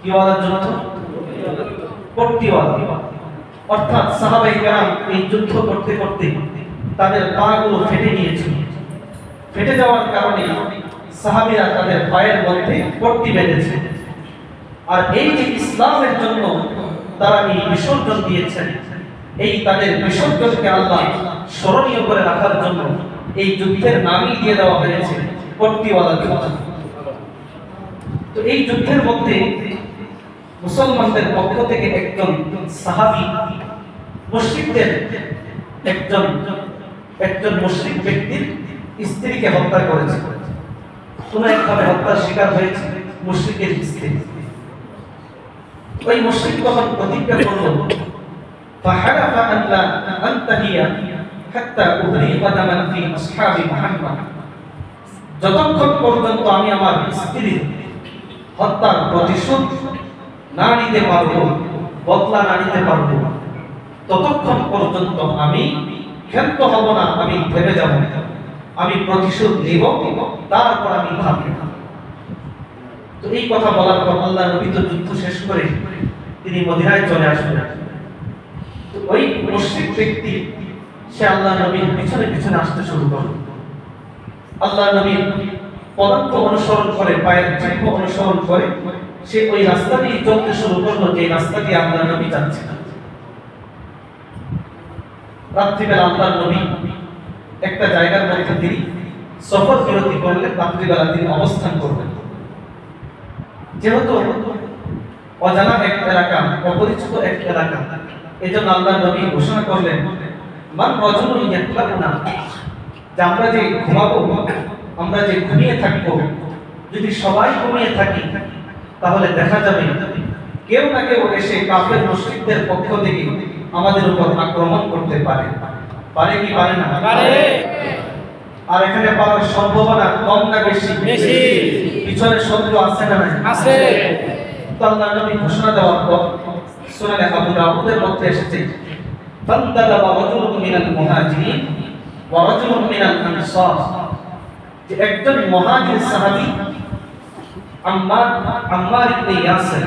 কিওয়ালা যুদ্ধ? পট্টিওয়ালা। অর্থাৎ সাহাবায়ে কেরাম এই যুদ্ধ করতে করতে তাদের পাগুলো ফেটে গিয়েছিল। ফেটে যাওয়ার কারণে সাহাবীরা তাদের পায়ের মধ্যে পট্টি বেঁধেছে। আর এই যে ইসলামের জন্য তারা এই বিসর্জন দিয়েছেন, এই তাদের বিসর্জনকে আল্লাহ স্মরণীয় করে রাখার জন্য এই যুদ্ধের নামই দিয়ে দেওয়া হয়েছে পট্টিওয়ালা যুদ্ধ। তো এই যুদ্ধের মধ্যে মুসলমানদের পক্ষ থেকে একজন সাহাবী মুশরিকদের একজন মুশরিক ব্যক্তির স্ত্রীকে হত্যা করেছে। কোন একভাবে হত্যার শিকার হয়েছে মুশরিকের স্ত্রী। ওই মুশরিক তখন প্রতিজ্ঞা করল, ফাহারাফা আল্লা আনতাহিয়া হাত্তা উহরিকা দামান ফি আসহাবি মুহাম্মদ, যতক্ষণ পর্যন্ত আমি আমার স্ত্রীর হত্যার প্রতিশোধ না নিতে পারবো, বদলা না নিতে পারবো, ততক্ষণ পর্যন্ত আমি ক্ষান্ত হব না, আমি থেমে যাব না, আমি প্রতিশোধ নিব, তারপর আমি থামব। তো এই কথা বলার পর আল্লাহ নবী তো যুদ্ধ শেষ করে তিনি মদিনায় চলে আসলেন। তো ওই মুশরিক ব্যক্তি সে আল্লাহ নবীর পিছনে পিছনে আসতে শুরু করল। আল্লাহ নবীর পদাঙ্ক অনুসরণ করে, পায়ের চিহ্ন অনুসরণ করে সে ওই রাস্তা দিয়ে চলতে শুরু করলো যে রাস্তা দিয়ে আল্লাহ নবী যাচ্ছেন। রাত্রিবেলা আল্লাহ নবী একটা জায়গার মধ্যে তিনি সফর বিরতি করলেন, রাত্রিবেলা তিনি অবস্থান করবেন। যেহেতু অজানা এক এলাকা, অপরিচিত এক এলাকা, এজন্য আল্লাহ নবী ঘোষণা করলেন মান রাজুলুন ইয়াতলাকুনা, যে আমরা যে ঘুমাবো, আমরা যে ঘুমিয়ে থাকবো, যদি সবাই ঘুমিয়ে থাকি তাহলে দেখা যাবে কেউ না কেউ এসে কাফের মুশরিকদের পক্ষ থেকে আমাদের উপর আক্রমণ করতে পারে। পারে কি পারে না? পারে। আর এখানে পারার সম্ভাবনা কম না বেশি? বেশি। পিছনে শত্রু আছে না নাই? আছে। তো আল্লাহ নবী ঘোষণা দেওয়ার পর সুনানে আবু দাউদের মধ্যে এসেছে ফান্তালাবা রাজুলুন মিনাল মুহাজিরিন ওয়া রাজুলুন মিনাল আনসার, যে একজন মুহাজির সাহাবী আম্মার ইবনে ইয়াসির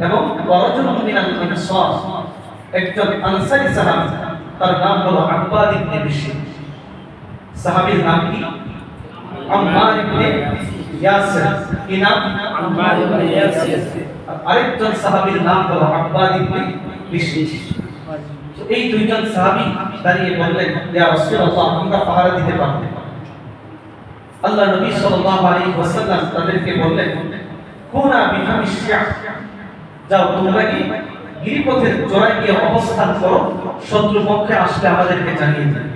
এবং ওয়া রাজুলুন মিনাল আনসার, একজন আনসারী সাহাবী, তার নাম হলো আব্বাদ ইবনে বিশর। সাহাবীর নাম কি? আম্মার ইবনে ইয়াসির। কি নাম? আম্মার ইবনে ইয়াসির। আরেকজন সাহাবীর নাম হলো আব্বাদ ইবনে বিশর। তো এই দুইজন সাহাবী দাঁড়িয়ে বললেন, ইয়া রাসূলুল্লাহ, আমরা পাহারা দিতে পারব। আল্লাহ নবী সাল্লাল্লাহু আলাইহি ওয়াসাল্লাম তাদেরকে বললেন, কুনা বিহামিশ শিয়া, যাও তোমরা কি গিরিপথের চূড়ায় গিয়ে অবস্থান করো, শত্রু পক্ষে আসলে আমাদেরকে জানিয়ে দিও।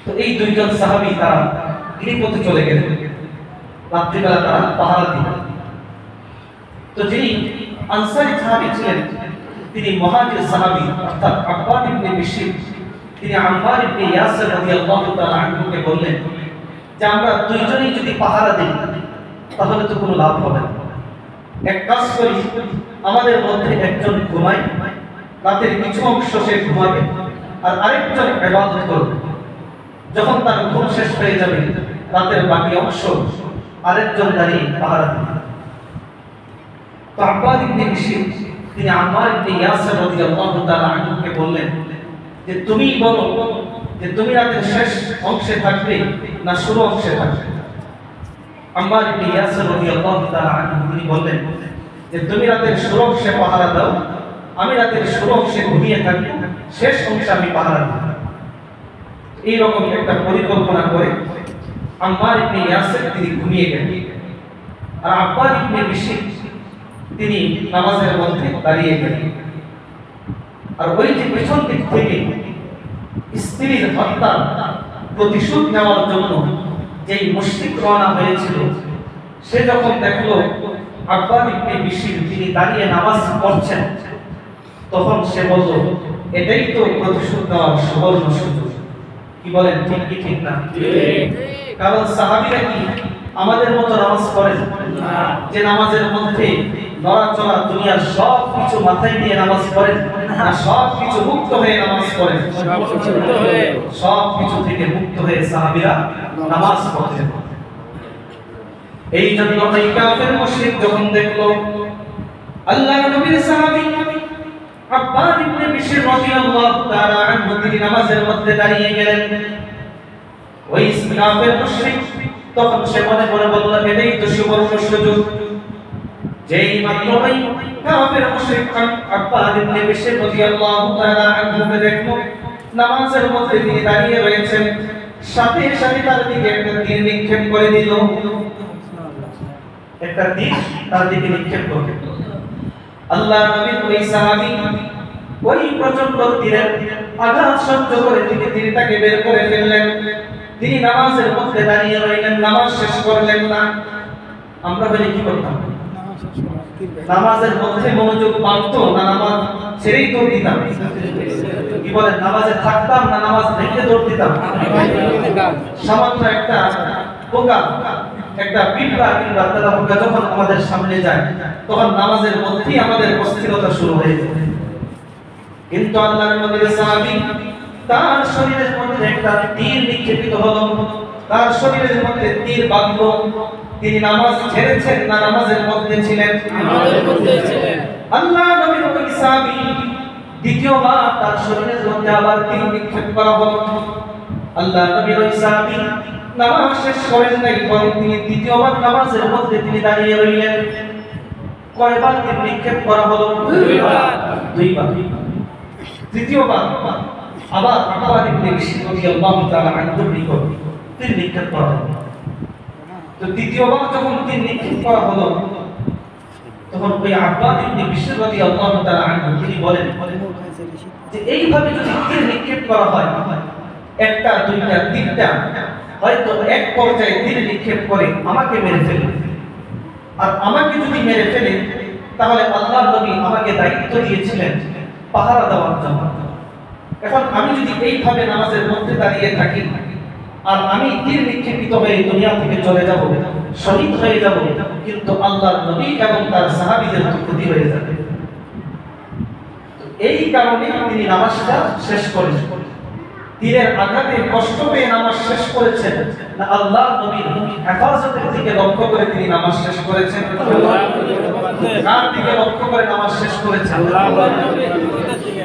তো এই দুইজন সাহাবী তারা গিরিপথে চলে গেলেন, রাত্রিবেলা তারা পাহারা দিলেন। তো যিনি আনসারী সাহাবী ছিলেন তিনি মুহাজির সাহাবী অর্থাৎ আব্বাদ ইবনে বিশর, তিনি আম্মার ইবনে ইয়াসির রাদিয়াল্লাহু তাআলা আনহুকে বললেন যে আমরা দুইজনেই যদি পাহারা দিই তাহলে তো কোনো লাভ হবে না। এক কাজ করি, আমাদের মধ্যে একজন ঘুমায়, রাতের কিছু অংশ সে ঘুমাবে আর আরেকজন ইবাদত করবে। যখন তার ঘুম শেষ হয়ে যাবে রাতের বাকি অংশ আরেকজন দাঁড়িয়ে পাহারা দিবে। তো আব্বাদ ইবনে বিশর তিনি আম্মার ইবনে ইয়াসির রাদিয়াল্লাহু তাআলা আনহুকে বললেন যে তুমি বলো যে তুমি রাতের শেষ অংশে থাকবে না শুরু অংশে থাকবে? আম্মার ইবনে ইয়াসির রাদিয়াল্লাহু তাআলা আনহু তিনি বললেন যে তুমি রাতের শুরু অংশে পাহারা দাও, আমি রাতের শুরু অংশে ঘুমিয়ে থাকি, শেষ অংশে আমি পাহারা দিই। এই রকম একটা পরিকল্পনা করে আম্মার ইবনে ইয়াসির তিনি ঘুমিয়ে গেলেন আর আব্বাদ ইবনে বিশর তিনি নামাজের মধ্যে দাঁড়িয়ে গেলেন। আর ওই যে পেছন দিক থেকে স্ত্রীর হত্যার প্রতিশোধ নেওয়ার জন্য যেই মুশরিক রওনা হয়েছিল, সে যখন দেখলো আব্বাদ ইবনে বিশর তিনি দাঁড়িয়ে নামাজ পড়ছেন, তখন সে বলল এটাই তো প্রতিশোধ নেওয়ার সুবর্ণ সুযোগ। কি বলেন, ঠিক কি ঠিক না? কারণ সাহাবীরা কি আমাদের মতো নামাজ পড়েন যে নামাজের মধ্যে নড়াচড়া দুনিয়ার সব কিছু মাথায় দিয়ে নামাজ পড়েন, না সব কিছু মুক্ত হয়ে নামাজ পড়েন? সব কিছু থেকে মুক্ত হয়ে সাহাবীরা নামাজ পড়তেন। এই জন্য এই কাফের মুশরিক যখন দেখলো আল্লাহর নবীর সাহাবী আব্বাদ ইবনে বিশর রাদিয়াল্লাহু তাআলা আনহু তিনি নামাজের মধ্যে দাঁড়িয়ে গেলেন, ওই কাফের মুশরিক তখন সে মনে মনে বলল এটাই তো সুবর্ণ সুযোগ। যেই মাত্র ওই কাফের মুশরিক আব্বাদ ইবনে বিশর রাদিয়াল্লাহু তাআলা আনহুকে দেখলো নামাজের মধ্যে তিনি দাঁড়িয়ে রয়েছেন, সাথে সাথে তার দিকে একটা তীর নিক্ষেপ করে দিল। একটা তীর তার দিকে নিক্ষেপ করে দিল। আল্লাহ নবীর ওই সাহাবী ওই প্রচন্ড তীরের আঘাত সহ্য করে তিনি তীরটাকে বের করে ফেললেন। তিনি নামাজের মধ্যে দাঁড়িয়ে রইলেন, নামাজ শেষ করলেন না। আমরা বলি কি করতাম? নামাজের মধ্যে মনোযোগ পারতো না নামাজ ছেড়েই দৌড় দিতাম? কি বলেন, নামাজে থাকতাম না নামাজ ভেঙে দৌড় দিতাম? সামান্য একটা পোকা, একটা পিঁপড়া কিংবা তেলাপোকা যখন আমাদের সামনে যায় তখন নামাজের মধ্যেই আমাদের অস্থিরতা শুরু হয়ে যায়। কিন্তু আল্লাহর নবীর সাহাবী তার শরীরের মধ্যে একটা তীর নিক্ষেপিত হলো, তার শরীরের মধ্যে তীর বাঁধলো, তিনি নামাজ ছেড়েছেন না নামাজের মধ্যে ছিলেন?
নামাজের মধ্যে ছিলেন।
আল্লাহ নবীর ওই সাহাবী দ্বিতীয়বার তার শরীরের মধ্যে আবার তীর নিক্ষেপ করা হলো। আল্লাহ নবীর ওই সাহাবী নামাজ শেষ করেন নাই, বরং তিনি দ্বিতীয়বার নামাজের মধ্যে তিনি দাঁড়িয়ে রইলেন। কয়বার তীর নিক্ষেপ করা হলো? দুইবার। তৃতীয়বার আবার আব্বা ইবনে বিশর রাদিয়াল্লাহু তাআলা আনহুর নিকট তীর নিক্ষেপ করা হলো। তো দ্বিতীয়বার যখন তীর নিক্ষেপ করা হলো, তখন ওই আব্বা ইবনে বিশর রাদিয়াল্লাহু তাআলা আনহু তিনি বলেন যে এইভাবে যদি তীর নিক্ষেপ করা হয়, একটা দুইটা তিনটা, হয়তো এক পর্যায়ে তীর নিক্ষেপ করে আমাকে মেরে ফেলবে। আর আমাকে যদি মেরে ফেলে, তাহলে আল্লাহর নবী আমাকে দায়িত্ব দিয়েছিলেন পাহারা দেওয়ার জন্য। এখন আমি যদি এইভাবে নামাজের মধ্যে দাঁড়িয়ে থাকি আর আমি তীর নিক্ষেপিত হয়ে দুনিয়া থেকে চলে যাব, শহীদ হয়ে যাব, কিন্তু আল্লাহর নবী এবং তার সাহাবীদের তো ক্ষতি হয়ে যাবে। এই কারণে তিনি নামাজটা শেষ করেছেন। তীরের আঘাতে কষ্ট পেয়ে নামাজ শেষ করেছেন না আল্লাহর নবীর হেফাজতের দিকে লক্ষ্য করে তিনি নামাজ শেষ করেছেন? কার দিকে লক্ষ্য করে নামাজ শেষ করেছেন?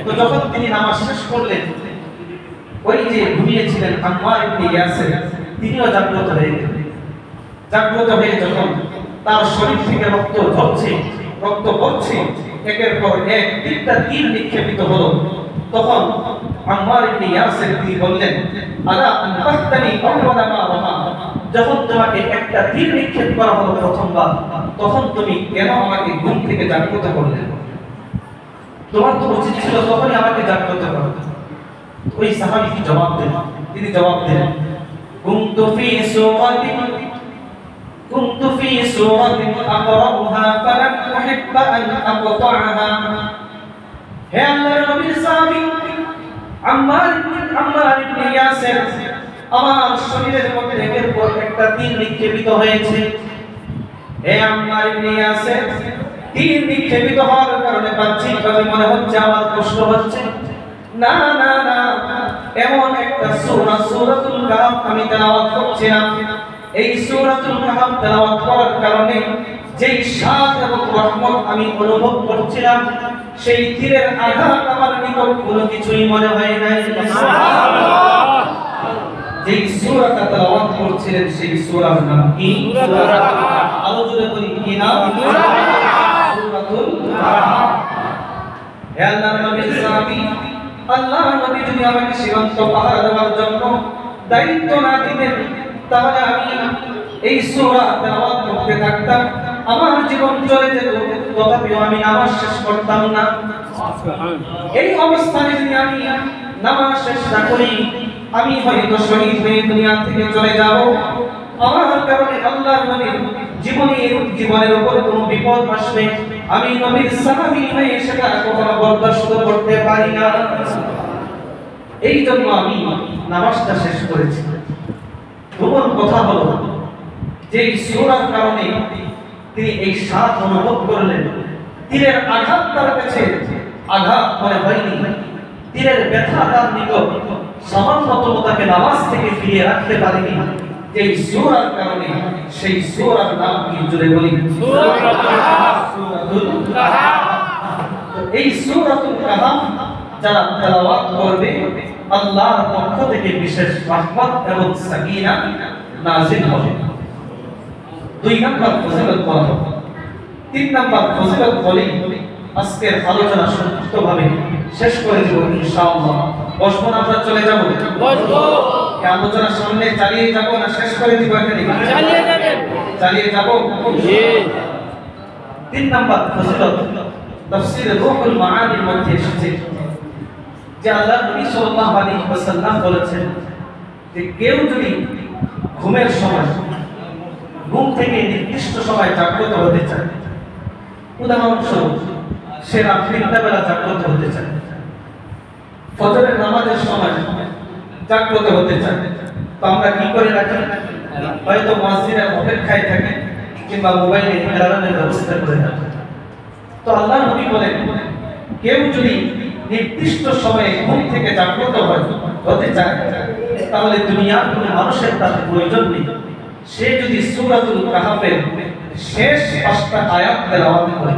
তো যখন তিনি নামাজ শেষ করলেন, ওই যে ঘুমিয়েছিলেন আম্মার ইবনে ইয়াসির, তিনিও জাগ্রত হয়ে গেলেন। জাগ্রত হয়ে যখন তার শরীর থেকে রক্ত ঝরছে, রক্ত পড়ছে, একের পর এক তিনটা তীর নিক্ষেপিত হলো, তখন আম্মার ইবনে ইয়াসির তিনি বললেন, আলা আনফাতানি আওয়ালা মা রামা, যখন তোমাকে একটা তীর নিক্ষেপ করা হলো প্রথমবার, তখন তুমি কেন আমাকে ঘুম থেকে জাগ্রত করলে? তোমার তো উচিত ছিল তখনই আমাকে জাগ্রত করা। ওই সাহাবী কি জবাব দেন? তিনি জবাব দেন, কুনতু ফি সূরাতিন আকরাউহা ফালাম উহিব্বা আন আকতা'হা। হে আল্লাহর নবীর সাহাবী আম্মার ইবনে ইয়াসির, আমার শরীরের মধ্যে একের পর একটা তীর নিক্ষেপিত হয়েছে। হে আম্মার ইবনে ইয়াসির, তীর নিক্ষেপিত হওয়ার কারণে বাহ্যিকভাবে মনে হচ্ছে আমার কষ্ট হচ্ছে। না না না, এমন একটা সূরা, সূরাতুল কাহফ আমি তেলাওয়াত করছিলাম। এই সূরাতুল কাহফ তেলাওয়াত করার কারণে যেই শাদ এবং রহমত আমি অনুভব করছিলাম, সেই তীরের আঘাত আমার নিকট কোনো কিছুই মনে হয় নাই। সুবহানাল্লাহ। যেই সূরাটা তেলাওয়াত করছিলেন সেই সূরার নাম কি? আলো জোরে বলি কি নাম? সূরাতুল কাহফ। হে আল্লাহর নবীর সাহাবী, আল্লাহর নবী যদি আমাকে সীমান্ত পাহারা দেওয়ার জন্য দায়িত্ব না দিতেন, তাহলে আমি এই সূরা তেলাওয়াত করতে থাকতাম, আমার জীবন চলে যেত, তথাপিও আমি নামাজ শেষ করতাম না। এই অবস্থানে যদি আমি নামাজ শেষ না করি, আমি হয়তো শহীদ হয়ে দুনিয়া থেকে চলে যাব। আমার কারণে আল্লাহর নবীর জীবনের উপর কোনো বিপদ আসবে, আমি নবীর সাহাবী হয়ে সেটা কখনো বরদাস্ত করতে পারি না। এই জন্য আমি নামাজটা শেষ করেছি। প্রথম কথা হলো যে এই সূরার কারণে তিনি এই স্বাদ অনুভব করলেন। তীরের আঘাত তার কাছে আঘাত মনে হয়নি, তীরের ব্যথা তার নিকট সামান্যতম তাকে নামাজ থেকে ফিরিয়ে রাখতে পারেনি। যে এই সূরার কারণে, সেই সূরার নাম কি? জোরে বলি সূরাতুল কাহফ। এই সূরাতুল কাহফ যারা তেলাওয়াত করবে, আল্লাহর পক্ষ থেকে বিশেষ রহমত এবং সাকিনা নাযিল হবে। 2 নম্বর ফজিলত বলা হবে। 3 নম্বর ফজিলত বলি আজকের আলোচনা সংক্ষিপ্তভাবে শেষ করে দেব ইনশাআল্লাহ। বসবো না আমরা চলে যাব? বসবো। এই আলোচনা সামনে চালিয়ে যাব না শেষ করে দিব এখানে? চালিয়ে যাবেন। চালিয়ে যাব? জি। 3 নম্বর ফজিলত তাফসীর রূহুল মাআনির মধ্যে এসেছে যে আল্লাহর নবী সাল্লাল্লাহু আলাইহি ওয়াসাল্লাম বলেছেন যে কেউ যদি ঘুমের সময় ঘুম থেকে নির্দিষ্ট সময় জাগ্রত হতে চায়, উদাহরণস্বরূপ সে রাত 3টা বেলা জাগ্রত হতে চায়, ফজরের নামাজের সময় জাগ্রত হতে চায়, তো আমরা কি করে রাখি? হয়তো মসজিদের অপেক্ষায় থাকি কিংবা মোবাইলে অ্যালার্মের ব্যবস্থা করে রাখি। তো আল্লাহর নবী বলেন কেউ যদি নির্দিষ্ট সময়ে ঘুম থেকে জাগ্রত হতে চায়, তাহলে দুনিয়ার কোনো মানুষের তার প্রয়োজন নেই। সে যদি সূরাতুল কাহফের শেষ 5টা আয়াত তেলাওয়াত করে,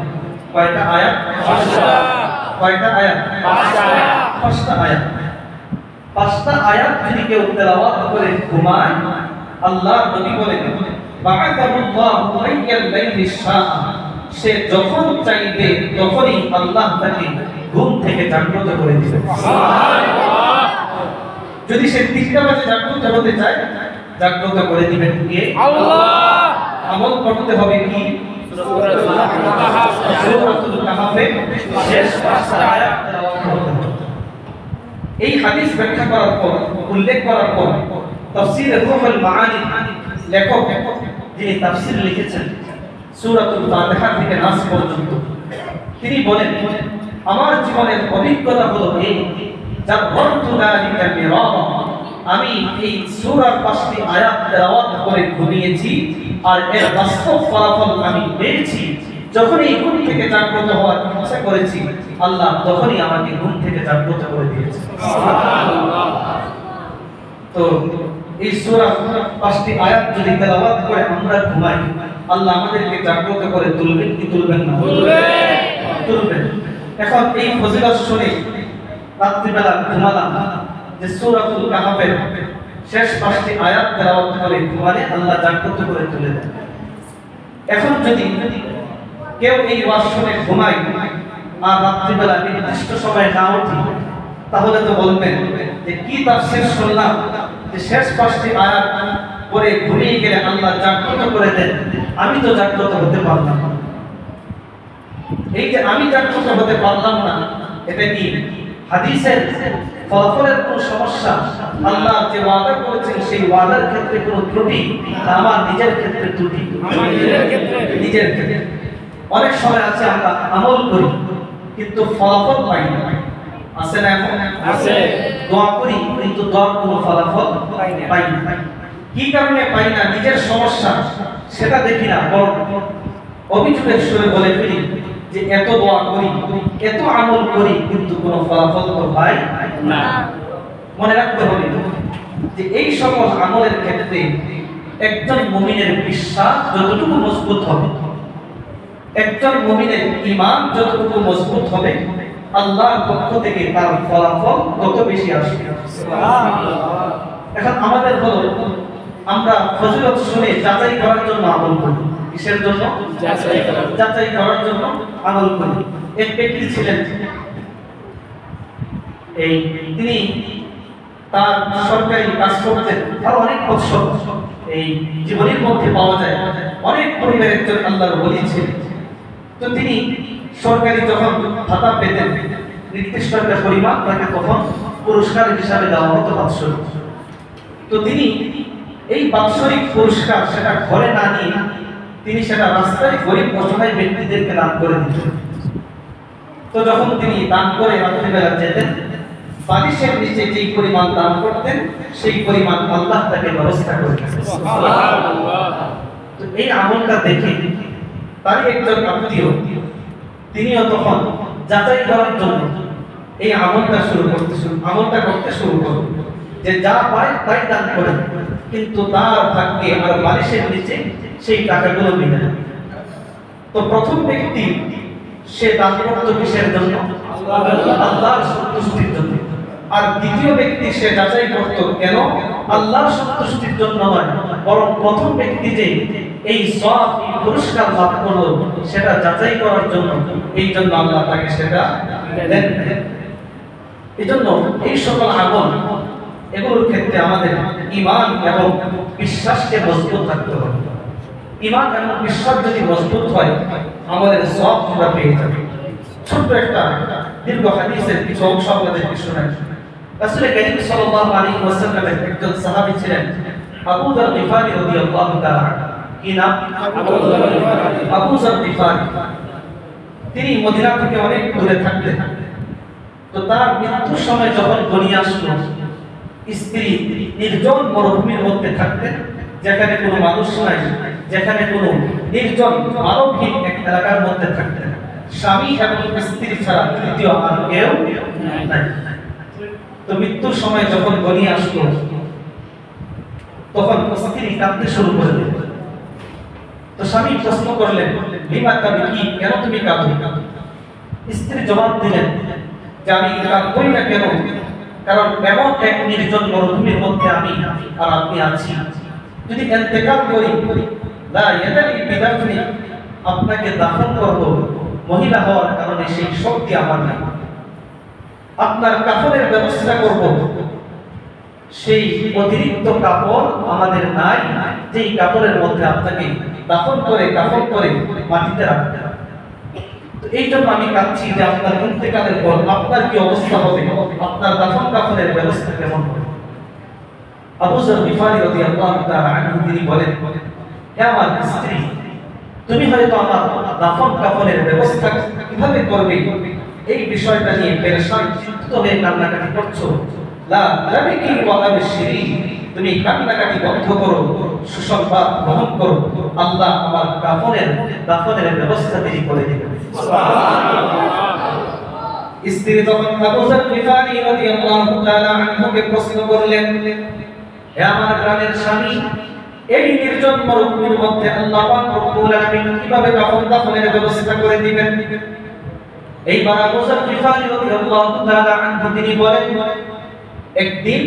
কয়টা আয়াত?
5টা।
কয়টা আয়াত?
5টা।
5টা আয়াত। 5টা আয়াত যদি কেউ তেলাওয়াত করে ঘুমায়, আল্লাহর নবী বলেন বা'আতাহুল্লাহু আইয়াল লাইলি শাআ, সে যখন চাইবে তখনই আল্লাহ তাকে ঘুম থেকে জাগ্রত করে দিবে।
সুবহানাল্লাহ।
যদি সে 3টা বাজে জাগ্রত হতে চায়, জাগ্রত করে দিবেন কে?
আল্লাহ।
আমল করতে হবে কি? সূরাতুল কাহফের শেষ 5টা আয়াত তেলাওয়াত করতে হবে। এই হাদিস ব্যাখ্যা করার পর, উল্লেখ করার পর তাফসীরে রূহুল মাআনি লেখক যিনি তাফসীর লিখেছেন সূরাতুল ফাতিহা থেকে নাস পর্যন্ত, তিনি বলেন আমার জীবনের অভিজ্ঞতা হলো এই, জাবরতু যালিকা মিরারা, আমি এই সূরার 5টি আয়াত তেলাওয়াত করে ঘুমিয়েছি আর এর বাস্তব ফলাফল আমি পেয়েছি। যখনই ঘুম থেকে জাগ্রত হওয়ার ইচ্ছা করেছি, আল্লাহ তখনই আমাকে ঘুম থেকে জাগ্রত করে দিয়েছে।
সুবহানাল্লাহ।
তো এই সূরার 5টি আয়াত যদি তেলাওয়াত করে আমরা ঘুমাই, আল্লাহ আমাদেরকে জাগ্রত করে তুলবেন কি তুলবেন না? তুলবেন। এখন এই ফজিলত শুনে রাত্রিবেলা ঘুমালাম যে সূরাতুল কাহফের শেষ 5টি আয়াত তেলাওয়াত করে ঘুমালে আল্লাহ জাগ্রত করে তুলে দেন। এখন যদি কেউ এই ওয়াজ শুনে ঘুমায় আর রাত্রিবেলা নির্দিষ্ট সময়ে না উঠি, তাহলে তো বলবেন যে কি তাফসীর শুনলাম যে শেষ 5টি আয়াত পরে ঘুমিয়ে গেলে আল্লাহ জাগ্রত করে দেন, আমি তো জাগ্রত হতে পারলাম না। এই যে আমি জাগ্রত হতে পারলাম না, এটা কি হাদিসের ফলাফলের কোন সমস্যা? আল্লাহ যে ওয়াদা করেছেন সেই ওয়াদার ক্ষেত্রে কোনো ত্রুটি না আমার নিজের ক্ষেত্রে ত্রুটি?
আমার নিজের ক্ষেত্রে।
নিজের ক্ষেত্রে। অনেক সময় আছে আমরা আমল করি কিন্তু ফলাফল পাই না, আছে না? এমন
আছে।
দোয়া করি কিন্তু দোয়ার কোনো ফলাফল পাই না। কি কারণে পাই না? নিজের সমস্যা সেটা দেখি না, বরং অভিযোগের সুরে বলে ফেলি যে এত দোয়া করি, এত আমল করি কিন্তু কোনো ফলাফল তো পাই
না।
মনে রাখতে হবে যে এই সকল আমলের ক্ষেত্রে একজন মুমিনের বিশ্বাস যতটুকু মজবুত হবে, একজন মুমিনের ঈমান যতটুকু মজবুত হবে, আল্লাহর পক্ষ থেকে তার ফলাফল তত বেশি আসবে।
সুবহানাল্লাহ।
এখন আমাদের হলো আমরা ফজিলত শুনে যাচাই করার জন্য আমল করি। কিসের জন্য?
যাচাই করার।
যাচাই করার জন্য আমল করি। এক ব্যক্তি ছিলেন, এই তিনি তার সরকারি কাজ করতেন আর অনেক বছর এই জীবনের মধ্যে পাওয়া যায়, অনেক পরিবারের একজন আল্লাহর ওলি ছিলেন। তো তিনি সরকারি যখন ভাতা পেতেন নির্দিষ্ট একটা পরিমাণ তাকে তখন পুরস্কার হিসাবে দেওয়া হতো বাৎসরিক। তো তিনি এই বাৎসরিক পুরস্কার সেটা ঘরে না নিয়ে তিনি সেটা রাস্তায় গরিব অসহায় ব্যক্তিদেরকে দান করে দিতেন। তো যখন তিনি দান করে রাত্রিবেলা যেতেন, বালিশের নিচে যেই পরিমাণ দান করতেন সেই পরিমাণ আল্লাহ তাকে ব্যবস্থা করে দিতেন।
সুবহানাল্লাহ।
তো এই আমলটা দেখে তারই একজন আত্মীয় তিনিও তখন যাচাই করার জন্য এই আমলটা করতে শুরু করলেন যে যা পায় তাই দান করেন, কিন্তু তার ভাগ্যে আর বালিশের নিচে সেই টাকাগুলো মিলে না। তো প্রথম ব্যক্তি সে দান করত কিসের জন্য? আল্লাহর সন্তুষ্টির জন্য। আর দ্বিতীয় ব্যক্তি সে যাচাই করত কেন? আল্লাহর সন্তুষ্টির জন্য নয়, বরং প্রথম ব্যক্তি যে এই সওয়াব এই পুরস্কার লাভ করলো সেটা যাচাই করার জন্য, এই জন্য আল্লাহ তাকে সেটা দেন। এই জন্য এই সকল আমল এগুলোর ক্ষেত্রে আমাদের ঈমান এবং বিশ্বাসকে মজবুত রাখতে হবে। ঈমান এবং বিশ্বাস যদি মজবুত হয় আমাদের সওয়াব আমরা পেয়ে যাবে। ছোট্ট একটা দীর্ঘ হাদিসের কিছু অংশ আপনাদেরকে শোনাই। রাসূল কারীম সাল্লাল্লাহু আলাইহি ওয়াসাল্লামের একজন সাহাবী ছিলেন আবু যর গিফারী রাদিয়াল্লাহু তাআলা। কি নাম? আবু যর গিফারী। তিনি মদিনা থেকে অনেক দূরে থাকতেন। তো তার মৃত্যুর সময় যখন ঘনিয়ে আসলো, স্ত্রী নির্জন মরুভূমির মধ্যে থাকতেন, যেখানে কোনো মানুষ নাই, যেখানে কোনো নির্জন মানবহীন এক এলাকার মধ্যে থাকতেন। স্বামী এবং স্ত্রী ছাড়া তৃতীয় আর কেউ নাই। তো মৃত্যুর সময় যখন ঘনিয়ে আসলো, তখন স্ত্রী কাঁদতে শুরু করে দিল। তো স্বামী প্রশ্ন করলেন, লিমা তাবকি, কেন তুমি কাঁদো? স্ত্রী জবাব দিলেন যে আমি কাঁদবই না কেন, কারণ এমন এক নির্জন মরুভূমির মধ্যে আমি আর আপনি আছি, যদি ইন্তেকাল করি লা ইয়াদালি বিদাফনি, আপনাকে দাফন করব, মহিলা হওয়ার কারণে সেই শক্তি আমার নাই। আপনার কাফনের ব্যবস্থা করব, সেই অতিরিক্ত কাপড় আমাদের নাই, যেই কাপড়ের মধ্যে আপনাকে দাফন করে কাফন করে মাটিতে রাখতে। তো এই জন্য আমি কাঁদছি যে আপনার ইন্তেকালের পর আপনার কি অবস্থা হবে, আপনার দাফন কাফনের ব্যবস্থা কেমন হবে। আবু যর গিফারী রাদিয়াল্লাহু তাআলা আনহু তিনি বলেন, হে আমার স্ত্রী, তুমি হয়তো আমার দাফন কাফনের ব্যবস্থা কিভাবে করবে এই বিষয়টা নিয়ে পেরেশান চিন্তিত হয়ে কান্নাকাটি করছো। লা তাবকি ওয়া আবশিরি, তুমি কান্নাকাটি বন্ধ করো, সুসংবাদ গ্রহণ করো, আল্লাহ আমার কাফনের দাফনের ব্যবস্থা তিনি করে দিবেন। স্ত্রী তখন আবু যর গিফারী রাদিয়াল্লাহু তাআলা আনহুকে প্রশ্ন করলেন, হে আমার প্রাণের স্বামী, এই নির্জন মরুভূমির মধ্যে আল্লাহ পাক রব্বুল আলামিন কিভাবে কাফন দাফনের ব্যবস্থা করে দিবেন? এইবার আবু যর গিফারী রাদিয়াল্লাহু তাআলা আনহু তিনি বলেন, একদিন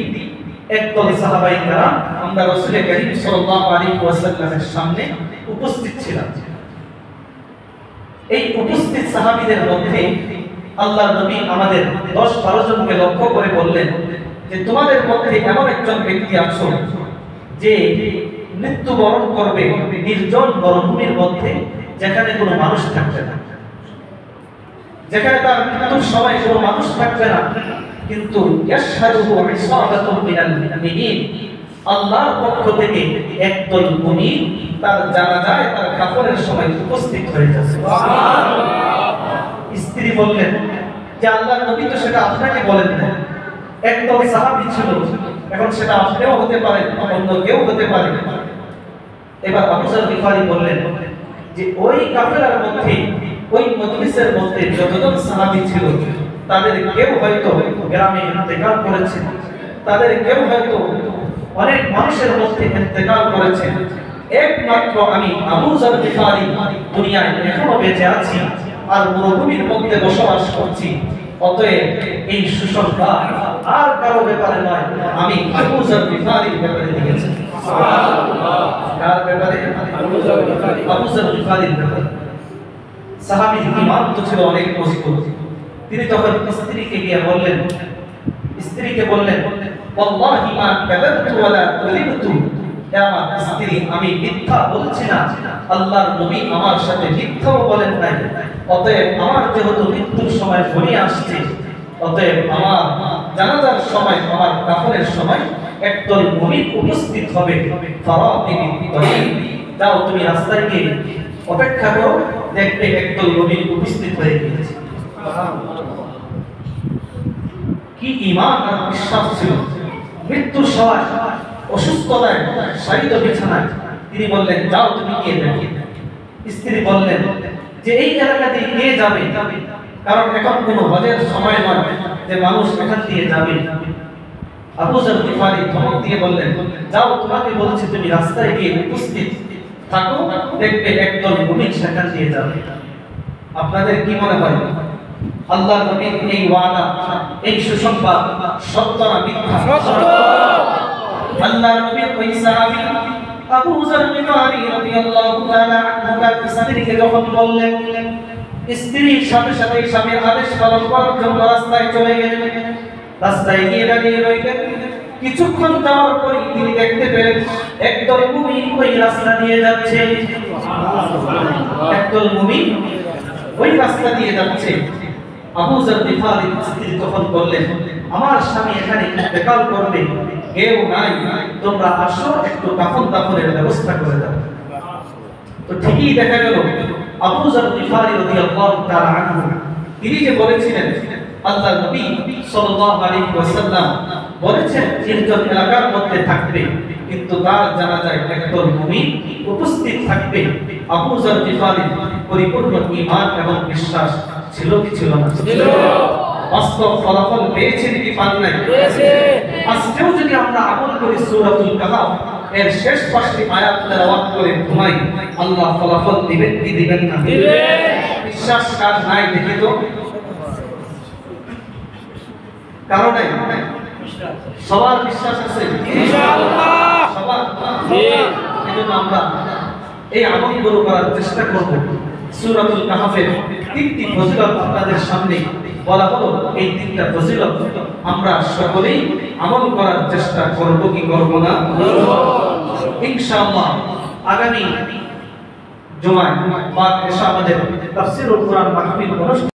একদল সাহাবায়ে কেরাম আমরা রাসূল করিম সাল্লাল্লাহু আলাইহি ওয়াসাল্লামের সামনে উপস্থিত ছিলাম। এই উপস্থিত সাহাবীদের মধ্যে আল্লাহর নবী আমাদের 10-12 জনকে লক্ষ্য করে বললেন যে তোমাদের মধ্যে এমন একজন ব্যক্তি আছো যে মৃত্যুবরণ করবে নির্জন মরুভূমির মধ্যে, যেখানে কোনো মানুষ থাকবে না, যেখানে তার মৃত্যুর সময় কোনো মানুষ থাকবে না, কিন্তু ইয়াশহাদুহু ইসাবাতুন মিনাল মুমিনিন, আল্লাহর পক্ষ থেকে একদল মুমিন তার জানাজায় তার কাফনের সময় উপস্থিত হয়ে যাবে। সুবহানাল্লাহ। স্ত্রী বললেন যে আল্লাহর নবী তো সেটা আপনাকে বলেন না, একদল সাহাবী ছিল, এখন সেটা আপনিও হতে পারেন, অন্য কেউ হতে পারে। এবার আবু যর গিফারী বললেন যে ওই কাফেলার মধ্যে, ওই মজলিসের মধ্যে যতজন সাহাবী ছিল তাদের কেউ হয়তো গ্রামে ইন্তেকাল করেছে, তাদের কেউ হয়তো অনেক মানুষের মধ্যে ইন্তেকাল করেছে, একমাত্র আমি আবু যর গিফারী দুনিয়ায় এখনো বেঁচে আছি আর মরুভূমির মধ্যে বসবাস করছি। অতএব এই সুসংবাদ আর কারো ব্যাপারে নয়, আমি আবু যর গিফারীর ব্যাপারে দিয়েছি। সুবহানাল্লাহ। কার ব্যাপারে? আবু যর গিফারীর ব্যাপারে। সাহাবী ঈমান তো ছিল অনেক মজবুত। তিনি তখন স্ত্রীকে গিয়ে বললেন, ওয়াল্লাহি মা কাযাবতু ওয়ালা কাযিবতু, হে আমার স্ত্রী, আমি মিথ্যা বলছি না, আল্লাহর নবী আমার সাথে মিথ্যাও বলেন নাই। অতএব আমার যেহেতু মৃত্যুর সময় ঘনিয়ে আসছে, অতএব আমার জানাজার সময়, আমার কাফনের সময় একদল মুমিন উপস্থিত হবে। যাও তুমি রাস্তায় গিয়ে অপেক্ষা করো, দেখবে একদল মুমিন উপস্থিত হয়ে গিয়েছে। কি ঈমান আর বিশ্বাস ছিল! মৃত্যুর সময় অসুস্থতায় শায়িত বিছানায় তিনি বললেন, যাও তুমি গিয়ে দেখো। স্ত্রী বললেন যে এই এলাকাতে কে যাবে, কারণ এখন কোনো হজের সময় নয় যে মানুষ এখান দিয়ে যাবে। আবু যর গিফারী ধমক দিয়ে বললেন, যাও, তোমাকে বলছি তুমি রাস্তায় গিয়ে উপস্থিত থাকো, দেখবে একদল মুমিন সেখান দিয়ে যাবে। আপনাদের কি মনে হয় আল্লাহর নবীর এই ওয়াদা, এই সুসংবাদ সত্য না মিথ্যা? সত্য। আল্লাহর নবীর ওই সাহাবী আবু যর গিফারী রাদিয়াল্লাহু তাআলা আনহু তার স্ত্রীকে যখন বললেন, স্ত্রীর সাথে সাথে স্বামীর আদেশ পালন করার জন্য রাস্তায় চলে গেলেন। রাস্তায় গিয়ে দাঁড়িয়ে রইলেন। কিছুক্ষণ যাওয়ার পরে তিনি দেখতে পেলেন একদল মুমিন ওই রাস্তা দিয়ে যাচ্ছে। একদল মুমিন ওই রাস্তা দিয়ে যাচ্ছে। আবু যর গিফারী স্ত্রী তখন বললেন, আমার স্বামী এখানে ইন্তেকাল করবে, কেউ নাই, তোমরা আসো, একটু কাফন দাফনের ব্যবস্থা করে দাও। তো ঠিকই দেখা গেল আবু যর গিফারী রাদিয়াল্লাহু তাআলা আনহু তিনি যে বলেছিলেন আল্লাহর নবী সাল্লাল্লাহু আলাইহি ওয়াসাল্লাম বলেছেন নির্জন এলাকার মধ্যে থাকবে, কিন্তু তার জানাজায় একদল মুমিন উপস্থিত থাকবে। আবু যর গিফারীর পরিপূর্ণ ঈমান এবং বিশ্বাস ছিল কি ছিল না? ছিল। বাস্তব ফলাফল পেয়েছেন কি পান নাই? পেয়েছে। আজকেও যদি আমরা আমল করি সূরাতুল কাহফ এর শেষ 5টি আয়াত তেলাওয়াত করে ঘুমাই, আল্লাহ ফলাফল দিবেন কি দিবেন না?
দিবেন।
বিশ্বাস কার নাই দেখি তো? কারণ নাই, সবার বিশ্বাস আছে
ইনশাআল্লাহ।
সবার।
জি।
এজন্য আমরা এই আমলগুলো করার চেষ্টা করব। সূরাতুল কাহফের 3টি ফজিলত আপনাদের সামনে বলা হলো, এই 3টা ফজিলত আমরা সকলেই আমল করার চেষ্টা করব কি করব না? ইনশাআল্লাহ আগামী জুমায় বা এশা আমাদের তাফসীরুল কোরআন মাহফিল অনুষ্ঠিত